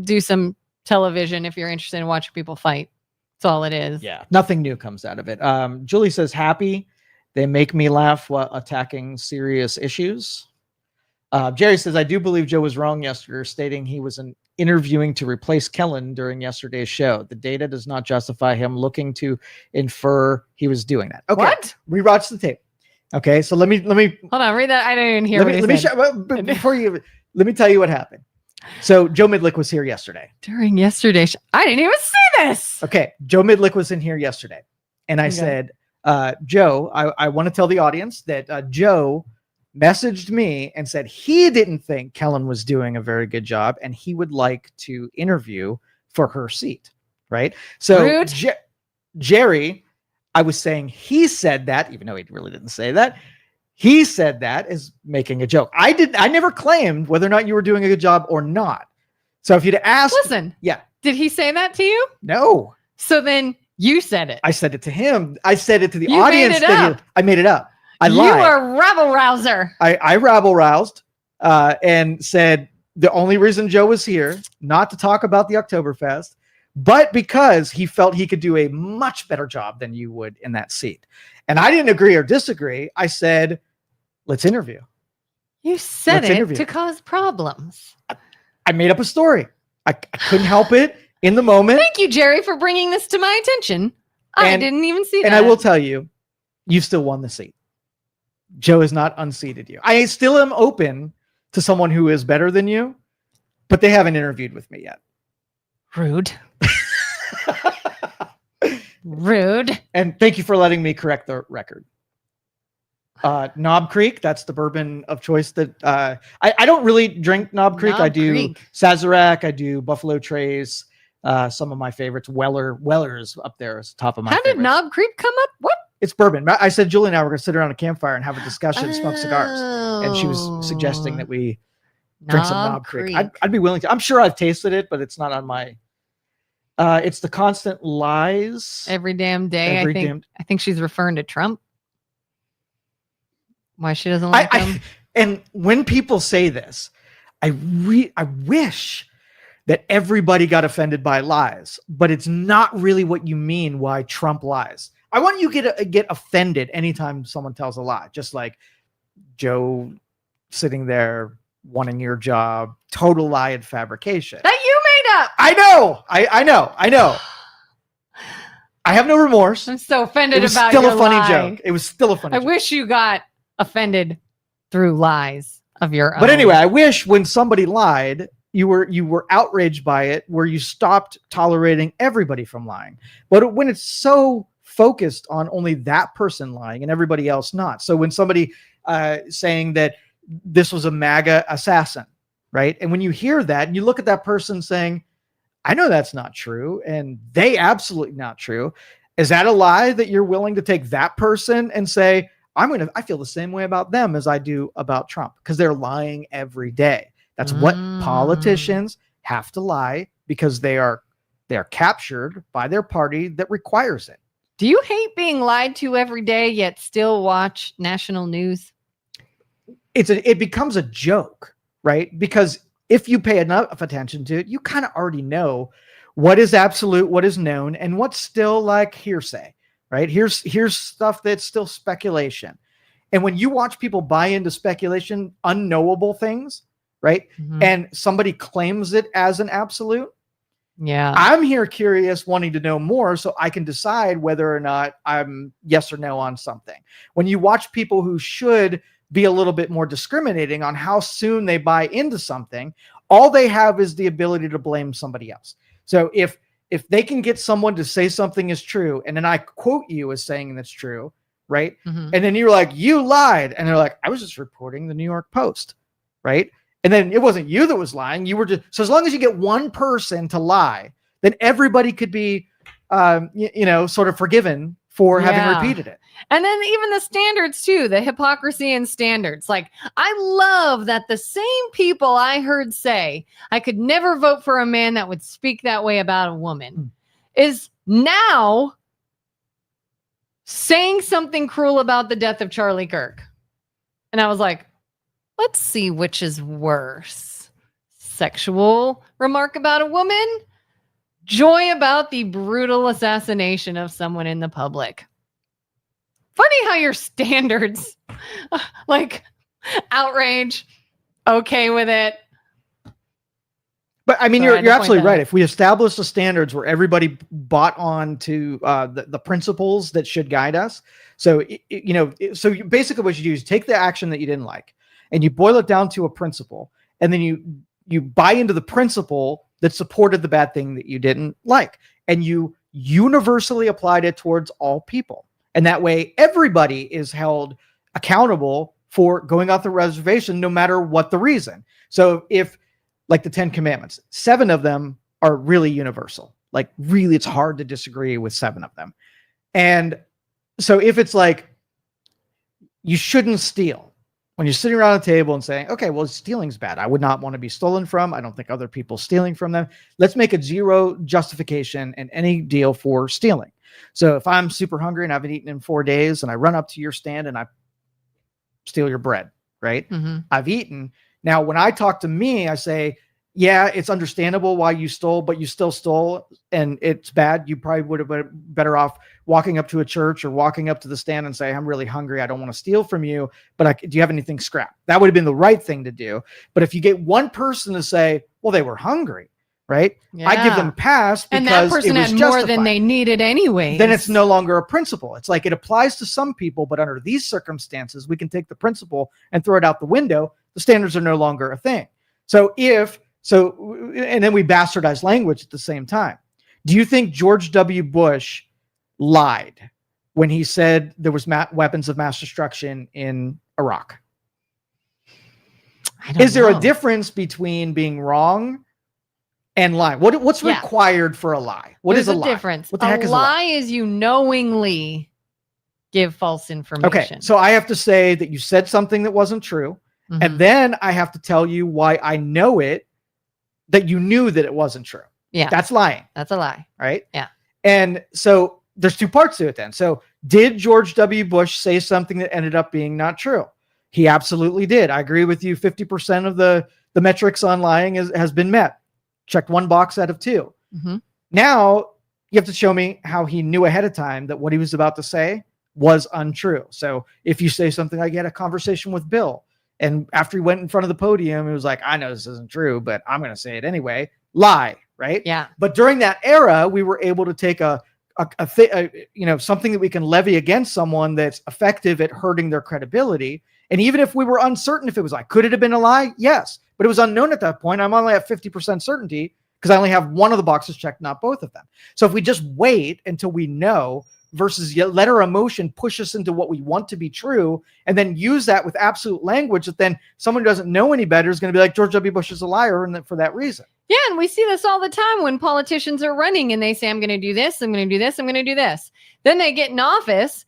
S2: do some television if you're interested in watching people fight. That's all it is.
S1: Yeah. Nothing new comes out of it. Julie says, happy. They make me laugh while attacking serious issues. Jerry says, I do believe Joe was wrong yesterday, stating he was interviewing to replace Kelin during yesterday's show. The data does not justify him looking to infer he was doing that. Okay.
S2: What?
S1: Rewatch the tape. Okay. So let me
S2: hold on. Read that. I didn't even hear
S1: let me tell you what happened. So Joe Midlick was here yesterday.
S2: During yesterday's I didn't even see this.
S1: Okay. Joe Midlick was in here yesterday. And I said, Joe, I want to tell the audience that Joe messaged me and said he didn't think Kelin was doing a very good job and he would like to interview for her seat. Right. So Jerry, I was saying he said that, even though he really didn't say that. He said that as making a joke. I never claimed whether or not you were doing a good job or not. So if you'd asked,
S2: listen, did he say that to you?
S1: No.
S2: So then you said it.
S1: I said it to him. I said it to the audience. I made it up. I lied.
S2: You are a rabble rouser.
S1: I rabble roused and said the only reason Joe was here, not to talk about the Oktoberfest, but because he felt he could do a much better job than you would in that seat. And I didn't agree or disagree. I said, let's interview.
S2: You said it to cause problems.
S1: I made up a story. I couldn't help it in the moment.
S2: Thank you, Jerry, for bringing this to my attention. I didn't even see that.
S1: And I will tell you, you still won the seat. Joe has not unseated you. I still am open to someone who is better than you, but they haven't interviewed with me yet.
S2: Rude. Rude.
S1: And thank you for letting me correct the record. Knob Creek, that's the bourbon of choice that I don't really drink Knob Creek. I do Sazerac, I do Buffalo Trace, some of my favorites. Weller's up there is top of my favorites.
S2: How did Knob Creek come up? What?
S1: It's bourbon. I said Julie and I were going to sit around a campfire and have a discussion and smoke cigars. And she was suggesting that we drink some Knob Creek. I'd be willing to. I'm sure I've tasted it, but it's not on my... it's the Constant Lies.
S2: Every damn day. I think she's referring to Trump. Why she doesn't like him.
S1: And when people say this, I wish that everybody got offended by lies, but it's not really what you mean why Trump lies. I want you to get offended anytime someone tells a lie, just like Joe sitting there wanting your job, total lie and fabrication.
S2: That you made up.
S1: I know. I know. I have no remorse.
S2: I'm so offended about
S1: your lie. It was still a funny joke. It was still a funny joke.
S2: I wish you got offended through lies of your own.
S1: But anyway, I wish when somebody lied, you were outraged by it, where you stopped tolerating everybody from lying. But when it's so focused on only that person lying and everybody else not. So when somebody saying that this was a MAGA assassin, right? And when you hear that and you look at that person saying, I know that's not true, and they absolutely not true. Is that a lie that you're willing to take that person and say, I feel the same way about them as I do about Trump, because they're lying every day. That's what politicians have to lie, because they are captured by their party that requires it.
S2: Do you hate being lied to every day yet still watch national news?
S1: It becomes a joke, right? Because if you pay enough attention to it, you kind of already know what is absolute, what is known, and what's still like hearsay, right? Here's stuff that's still speculation. And when you watch people buy into speculation, unknowable things, right?
S2: Mhm.
S1: And somebody claims it as an absolute,
S2: Yeah.
S1: I'm here curious, wanting to know more so I can decide whether or not I'm yes or no on something. When you watch people who should be a little bit more discriminating on how soon they buy into something, all they have is the ability to blame somebody else. So if they can get someone to say something is true, and then I quote you as saying that's true, right?
S2: Mhm.
S1: And then you're like, you lied. And they're like, I was just reporting the New York Post, right? And then it wasn't you that was lying. You were just, so as long as you get one person to lie, then everybody could be, sort of forgiven for having repeated it.
S2: And then even the standards too, the hypocrisy and standards. Like, I love that the same people I heard say, I could never vote for a man that would speak that way about a woman, is now saying something cruel about the death of Charlie Kirk. And I was like, let's see which is worse. Sexual remark about a woman, joy about the brutal assassination of someone in the public. Funny how your standards, like outrage, okay with it.
S1: But I mean,
S2: So
S1: you're absolutely right. If we establish the standards where everybody bought on to the principles that should guide us, so basically what you do is take the action that you didn't like, and you boil it down to a principle, and then you buy into the principle that supported the bad thing that you didn't like, and you universally applied it towards all people, and that way everybody is held accountable for going off the reservation, no matter what the reason. So if, like the 10 Commandments, 7 of them are really universal. Like, really, it's hard to disagree with 7 of them. And so if it's like, you shouldn't steal, when you're sitting around a table and saying, okay, well, stealing's bad, I would not want to be stolen from, I don't think other people stealing from them, let's make a zero justification in any deal for stealing. So if I'm super hungry and I haven't eaten in 4 days, and I run up to your stand and I steal your bread, right?
S2: Mm-hmm.
S1: I've eaten. Now, when I talk to me, I say, yeah, it's understandable why you stole, but you still stole, and it's bad. You probably would have been better off walking up to a church or walking up to the stand and say, I'm really hungry, I don't want to steal from you, but do you have anything scrap? That would have been the right thing to do. But if you get one person to say, well, they were hungry, right?
S2: Yeah.
S1: I give them a pass because
S2: and that person
S1: it was
S2: had more
S1: justified.
S2: than they needed anyway.
S1: Then it's no longer a principle. It's like, it applies to some people, but under these circumstances, we can take the principle and throw it out the window. The standards are no longer a thing. And then we bastardize language at the same time. Do you think George W. Bush lied when he said there was weapons of mass destruction in Iraq? Is there a difference between being wrong and lying? What's required for a lie? What is a lie?
S2: Difference?
S1: What the heck is a
S2: lie? Is you knowingly give false information.
S1: Okay, so I have to say that you said something that wasn't true,
S2: Mm-hmm.
S1: and then I have to tell you why I know it, that you knew that it wasn't true.
S2: Yeah.
S1: That's lying.
S2: That's a lie.
S1: Right?
S2: Yeah.
S1: And so there's 2 parts to it then. So did George W. Bush say something that ended up being not true? He absolutely did. I agree with you. 50% of the metrics on lying has been met. Checked 1 box out of 2.
S2: Mm-hmm.
S1: Now you have to show me how he knew ahead of time that what he was about to say was untrue. So if you say something like, I had a conversation with Bill, and after he went in front of the podium, he was like, I know this isn't true, but I'm going to say it anyway. Lie, right?
S2: Yeah.
S1: But during that era, we were able to take something that we can levy against someone that's effective at hurting their credibility. And even if we were uncertain if it was like, could it have been a lie? Yes. But it was unknown at that point. I'm only at 50% certainty because I only have one of the boxes checked, not both of them. So if we just wait until we know, versus let our emotion push us into what we want to be true, and then use that with absolute language that then someone who doesn't know any better is going to be like, George W. Bush is a liar, and for that reason.
S2: Yeah, and we see this all the time when politicians are running and they say, I'm going to do this, I'm going to do this, I'm going to do this. Then they get in office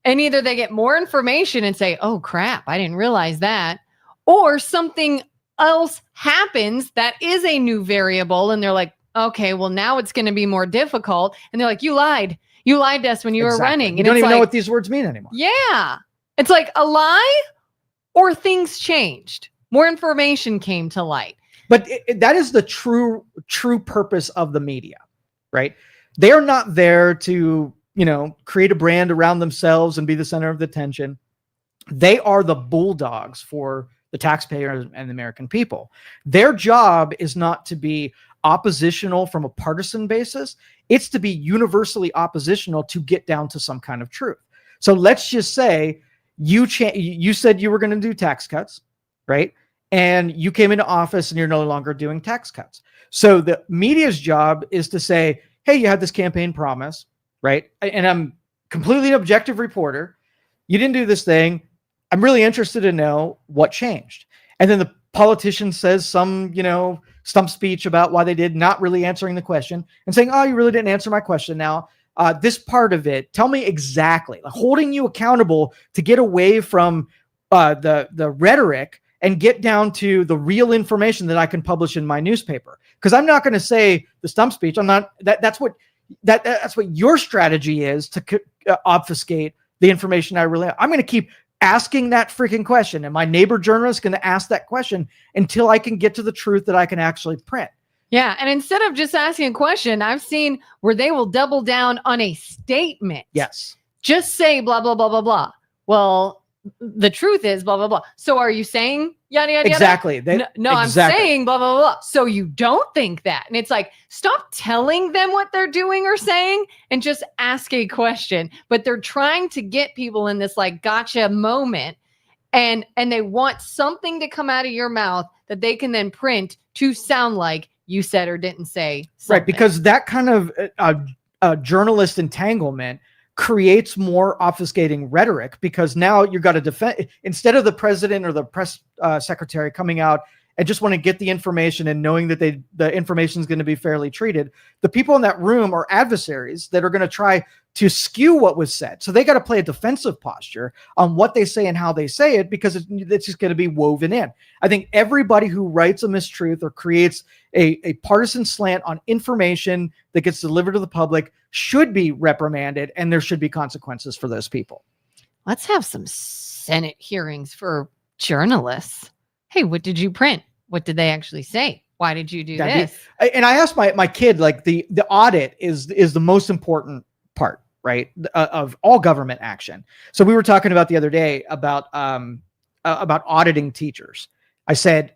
S2: and either they get more information and say, oh crap, I didn't realize that, or something else happens that is a new variable, and they're like, okay, well, now it's going to be more difficult. And they're like, you lied to us when you were running.
S1: You
S2: And
S1: don't
S2: it's
S1: even
S2: like,
S1: know what these words mean anymore.
S2: Yeah. It's like a lie or things changed. More information came to light.
S1: But that is the true purpose of the media, right? They are not there to, create a brand around themselves and be the center of the attention. They are the bulldogs for the taxpayers and the American people. Their job is not to be oppositional from a partisan basis. It's to be universally oppositional to get down to some kind of truth. So let's just say you said you were going to do tax cuts, right? And you came into office and you're no longer doing tax cuts. So the media's job is to say, hey, you had this campaign promise, right? And I'm completely an objective reporter. You didn't do this thing. I'm really interested to know what changed. And then the politician says some, stump speech about why they did, not really answering the question and saying, oh, you really didn't answer my question. Now, this part of it, tell me exactly, like holding you accountable to get away from the rhetoric and get down to the real information that I can publish in my newspaper. Because I'm not going to say the stump speech. I'm not. That's what your strategy is to obfuscate the information I really. I'm going to keep asking that freaking question, and my neighbor journalist is going to ask that question until I can get to the truth that I can actually print.
S2: Yeah, and instead of just asking a question, I've seen where they will double down on a statement.
S1: Yes.
S2: Just say blah blah blah blah blah. Well, the truth is blah blah blah. So are you saying yada yada yada?
S1: Exactly.
S2: No,
S1: exactly.
S2: I'm saying blah blah blah. So you don't think that. And it's like, stop telling them what they're doing or saying and just ask a question. But they're trying to get people in this like gotcha moment, and they want something to come out of your mouth that they can then print to sound like you said or didn't say something.
S1: Right, because that kind of journalist entanglement creates more obfuscating rhetoric, because now you've got to defend, instead of the president or the press secretary coming out and just want to get the information and knowing that the information is going to be fairly treated, the people in that room are adversaries that are going to try to skew what was said. So they got to play a defensive posture on what they say and how they say it, because it's just going to be woven in. I think everybody who writes a mistruth or creates a partisan slant on information that gets delivered to the public should be reprimanded, and there should be consequences for those people.
S2: Let's have some Senate hearings for journalists. Hey, what did you print? What did they actually say? Why did you do this?
S1: And I asked my kid, like the audit is the most important part, right, of all government action. So we were talking about the other day about auditing teachers. I said,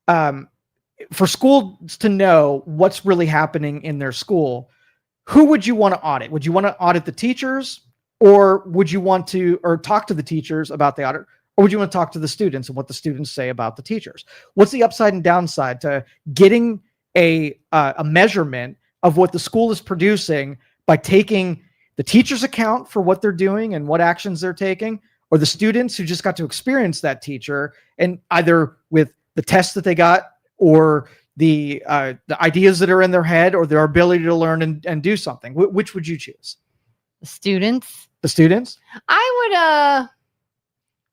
S1: for schools to know what's really happening in their school, who would you want to audit? Would you want to audit the teachers, or would you want to, or talk to the teachers about the audit? Or would you want to talk to the students and what the students say about the teachers? What's the upside and downside to getting a measurement of what the school is producing by taking the teacher's account for what they're doing and what actions they're taking, or the students who just got to experience that teacher, and either with the tests that they got, or the ideas that are in their head, or their ability to learn and do something? Which would you choose?
S2: The students.
S1: The students?
S2: I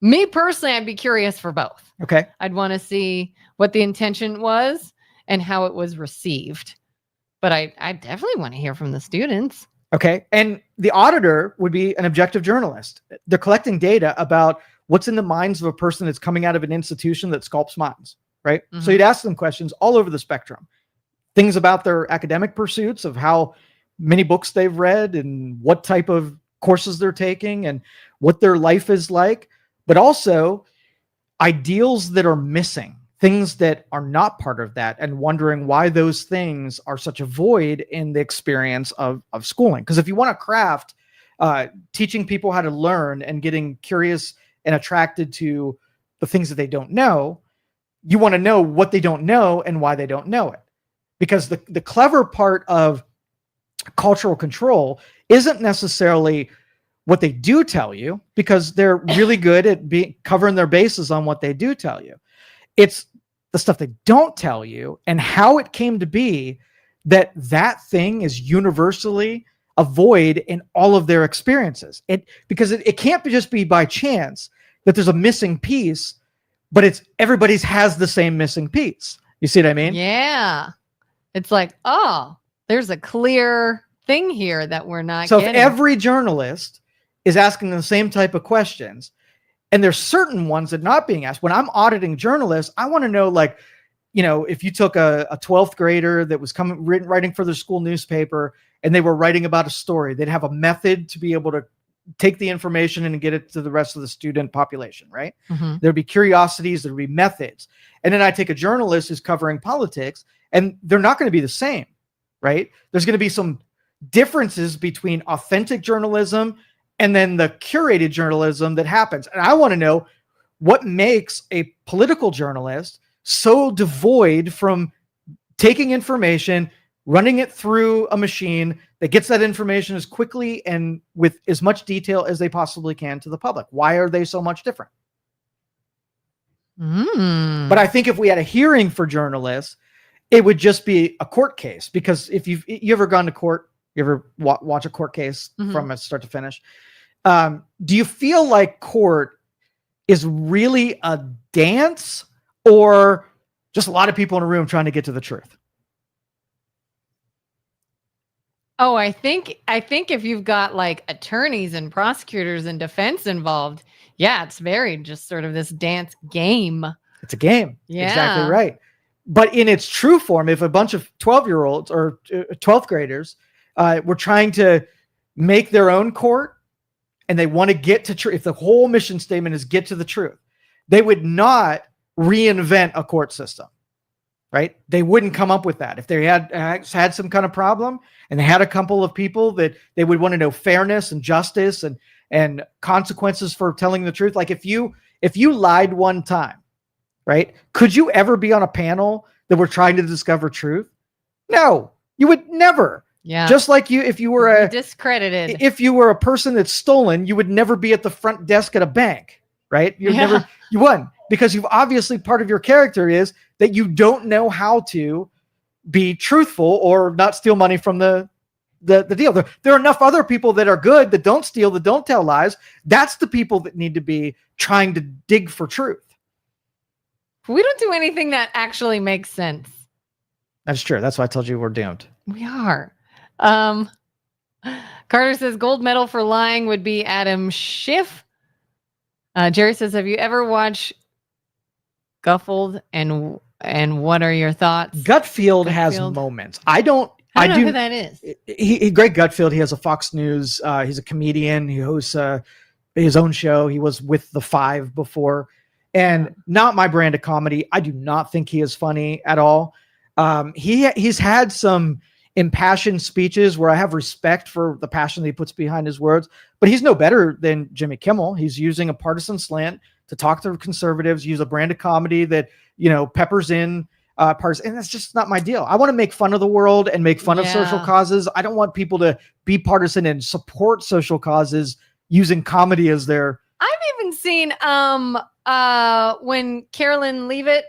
S2: would, me personally, I'd be curious for both.
S1: Okay.
S2: I'd want to see what the intention was and how it was received. But I definitely want to hear from the students.
S1: Okay. And the auditor would be an objective journalist. They're collecting data about what's in the minds of a person that's coming out of an institution that sculpts minds, right? Mm-hmm. So you'd ask them questions all over the spectrum. Things about their academic pursuits, of how many books they've read and what type of courses they're taking and what their life is like, but also ideals that are missing, things that are not part of that, and wondering why those things are such a void in the experience of schooling. Because if you want to craft teaching people how to learn and getting curious and attracted to the things that they don't know, you want to know what they don't know and why they don't know it. Because the clever part of cultural control isn't necessarily what they do tell you, because they're really good at covering their bases on what they do tell you. It's the stuff they don't tell you and how it came to be that thing is universally a void in all of their experiences. Because it can't just be by chance that there's a missing piece but everybody's has the same missing piece. You see what I mean?
S2: Yeah. It's like, oh, there's a clear thing here that we're not
S1: So
S2: getting.
S1: if every journalist is asking the same type of questions, and there's certain ones that are not being asked, when I'm auditing journalists, I want to know, like, if you took a 12th grader that was writing for their school newspaper and they were writing about a story, they'd have a method to be able to take the information and get it to the rest of the student population, right?
S2: Mhm.
S1: There'd be curiosities, there'd be methods. And then I take a journalist who's covering politics, and they're not going to be the same, right? There's going to be some differences between authentic journalism and then the curated journalism that happens. And I want to know what makes a political journalist so devoid from taking information, running it through a machine that gets that information as quickly and with as much detail as they possibly can to the public. Why are they so much different? But I think if we had a hearing for journalists, it would just be a court case. Because if you ever gone to court, you ever watch a court case from start to finish, do you feel like court is really a dance, or just a lot of people in a room trying to get to the truth?
S2: Oh, I think if you've got like attorneys and prosecutors and defense involved, yeah, it's very just sort of this dance game.
S1: It's a game.
S2: Yeah.
S1: Exactly right. But in its true form, if a bunch of 12-year-olds or 12th graders were trying to make their own court and they want to get to truth, if the whole mission statement is get to the truth, they would not reinvent a court system, right? They wouldn't come up with that. If they had some kind of problem and they had a couple of people that they would want to know fairness and justice and consequences for telling the truth. Like if you lied one time, right? Could you ever be on a panel that were trying to discover truth? No, you would never.
S2: Yeah.
S1: Just like if you were
S2: discredited.
S1: If you were a person that's stolen, you would never be at the front desk at a bank, right? You wouldn't, because you've obviously, part of your character is that you don't know how to be truthful or not steal money from the deal. There are enough other people that are good, that don't steal, that don't tell lies. That's the people that need to be trying to dig for truth.
S2: We don't do anything that actually makes sense.
S1: That's true. That's why I told you we're doomed.
S2: We are. Carter says gold medal for lying would be Adam Schiff. Jerry says, have you ever watched Gutfeld, and what are your thoughts?
S1: Gutfeld has moments. I don't know
S2: who that is.
S1: Greg Gutfeld, he has a Fox News. He's a comedian. He hosts his own show. He was with The Five before, and not my brand of comedy. I do not think he is funny at all. He's had some impassioned speeches where I have respect for the passion that he puts behind his words, but he's no better than Jimmy Kimmel. He's using a partisan slant to talk to conservatives, use a brand of comedy that, peppers in parts. And that's just not my deal. I want to make fun of the world and make fun of social causes. I don't want people to be partisan and support social causes using comedy as their...
S2: I've even seen when Carolyn Leavitt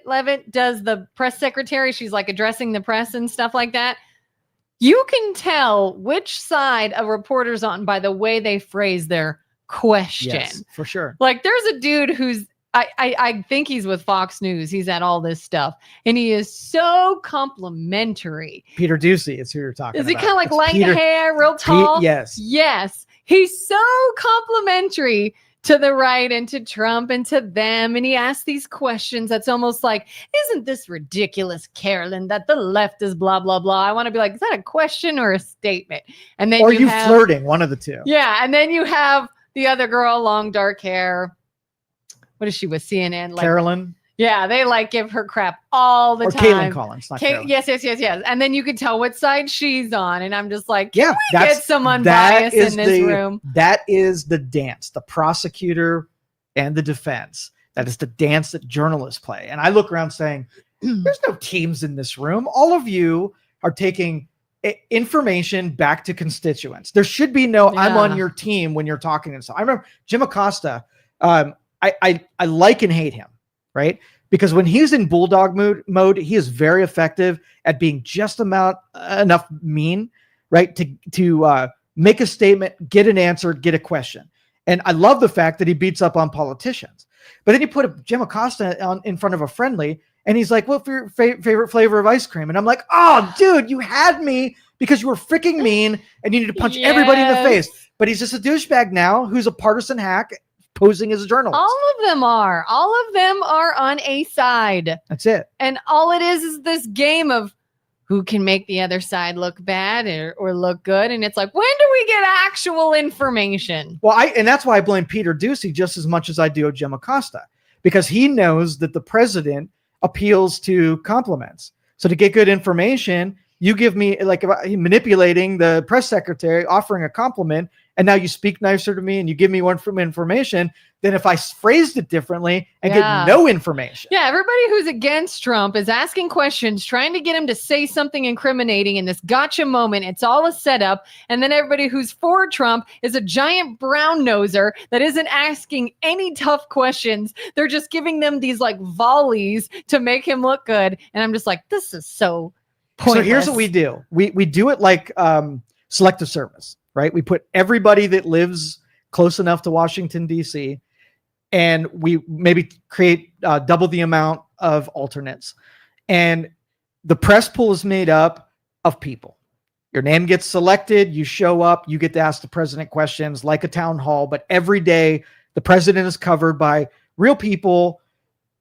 S2: does the press secretary, she's like addressing the press and stuff like that. You can tell which side a reporter's on by the way they phrase their question.
S1: Yes, for sure.
S2: Like there's a dude who's, I think he's with Fox News. He's at all this stuff. And he is so complimentary.
S1: Peter Ducey is who you're talking about.
S2: Is he kind of like light hair, real tall?
S1: Yes.
S2: Yes. He's so complimentary to the right and to Trump and to them. And he asks these questions that's almost like, isn't this ridiculous, Carolyn, that the left is blah, blah, blah. I want to be like, is that a question or a statement? And then
S1: you flirting, one of the two.
S2: Yeah. And then you have the other girl, long dark hair. What is she with CNN?
S1: Carolyn.
S2: Yeah, they like give her crap all the time.
S1: Caitlin Collins. Not Carolyn.
S2: Yes. And then you can tell what side she's on. And I'm just like,
S1: yeah,
S2: get some unbiased in this room.
S1: That is the dance, the prosecutor and the defense. That is the dance that journalists play. And I look around saying, there's no teams in this room. All of you are taking information back to constituents. There should be no, I'm on your team when you're talking. And so I remember Jim Acosta. I like and hate him. Right? Because when he's in bulldog mode, he is very effective at being just enough mean, right? To make a statement, get an answer, get a question. And I love the fact that he beats up on politicians. But then you put a Jim Acosta in front of a friendly, and he's like, "What's your favorite flavor of ice cream?" And I'm like, "Oh, dude, you had me because you were freaking mean, and you need to punch everybody in the face." But he's just a douchebag now who's a partisan hack posing as a journalist.
S2: All of them are on a side.
S1: That's it.
S2: And all it is this game of who can make the other side look bad or look good. And it's like, when do we get actual information?
S1: Well, and that's why I blame Peter Doocy just as much as I do Jim Acosta, because he knows that the president appeals to compliments. So to get good information, you give me, like, manipulating the press secretary, offering a compliment, and now you speak nicer to me and you give me one from information than if I phrased it differently and get no information.
S2: Yeah, everybody who's against Trump is asking questions, trying to get him to say something incriminating in this gotcha moment. It's all a setup. And then everybody who's for Trump is a giant brown noser that isn't asking any tough questions. They're just giving them these like volleys to make him look good. And I'm just like, this is so pointless.
S1: So here's what we do. We do it like selective service, right? We put everybody that lives close enough to Washington, D.C., and we maybe create double the amount of alternates. And the press pool is made up of people. Your name gets selected, you show up, you get to ask the president questions like a town hall, but every day the president is covered by real people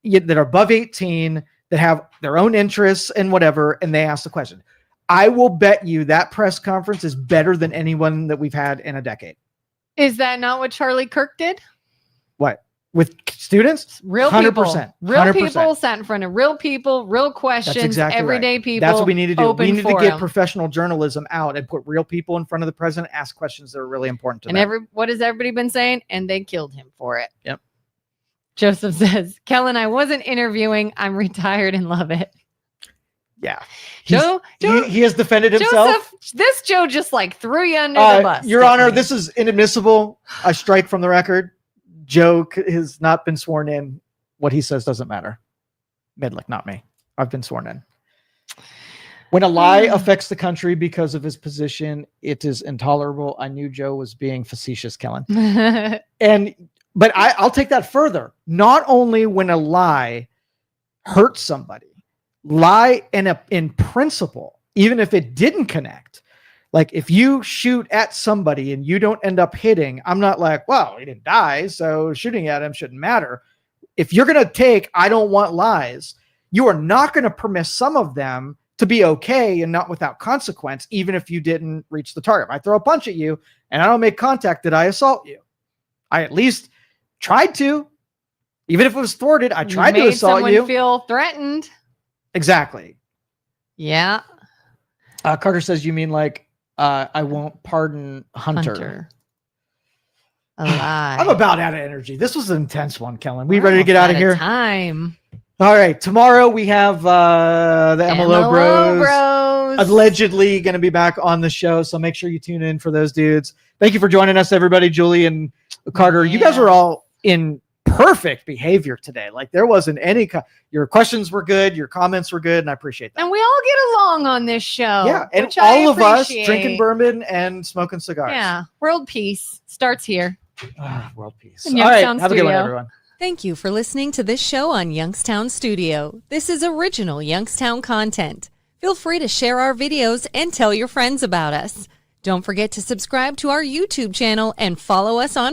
S1: that are above 18, that have their own interests and whatever, and they ask the question. I will bet you that press conference is better than anyone that we've had in a decade.
S2: Is that not what Charlie Kirk did?
S1: What? With students?
S2: Real
S1: 100%,
S2: people. Real people sat in front of real people, real questions,
S1: That's exactly
S2: everyday
S1: right.
S2: people.
S1: That's what we need to do. We need to get
S2: forum.
S1: professional journalism out and put real people in front of the president, ask questions that are really important to them.
S2: And what has everybody been saying? And they killed him for it.
S1: Yep.
S2: Joseph says, Kelin, I wasn't interviewing. I'm retired and love it.
S1: Yeah.
S2: Joe,
S1: he has defended himself.
S2: Joseph, this Joe just like threw you under the bus.
S1: Your Honor, this is inadmissible. I strike from the record. Joe has not been sworn in. What he says doesn't matter. Midlick, not me. I've been sworn in. When a lie affects the country because of his position, it is intolerable. I knew Joe was being facetious, Kelin. But I'll take that further. Not only when a lie hurts somebody, lie in principle, even if it didn't connect. Like if you shoot at somebody and you don't end up hitting, I'm not like, well, he didn't die, so shooting at him shouldn't matter. If you're going to take, I don't want lies, you are not going to permit some of them to be okay and not without consequence, even if you didn't reach the target. If I throw a punch at you and I don't make contact, did I assault you? I at least tried to. Even if it was thwarted, I tried to assault you.
S2: Made someone feel threatened.
S1: Exactly.
S2: Yeah.
S1: Carter says, you mean like, I won't pardon Hunter.
S2: A lie.
S1: I'm about out of energy. This was an intense one, Kelin. We ready to get out of here?
S2: Time.
S1: All right. Tomorrow we have the MLO Bros. Allegedly going to be back on the show. So make sure you tune in for those dudes. Thank you for joining us, everybody. Julie and Carter, you guys were all in perfect behavior today. Like there wasn't any, your questions were good. Your comments were good. And I appreciate that.
S2: And we all get along on this show.
S1: Yeah. And all of us drinking bourbon and smoking cigars.
S2: Yeah. World peace starts here.
S1: World peace.
S2: All
S1: right. Have a good one, everyone.
S3: Thank you for listening to this show on Youngstown Studio. This is original Youngstown content. Feel free to share our videos and tell your friends about us. Don't forget to subscribe to our YouTube channel and follow us on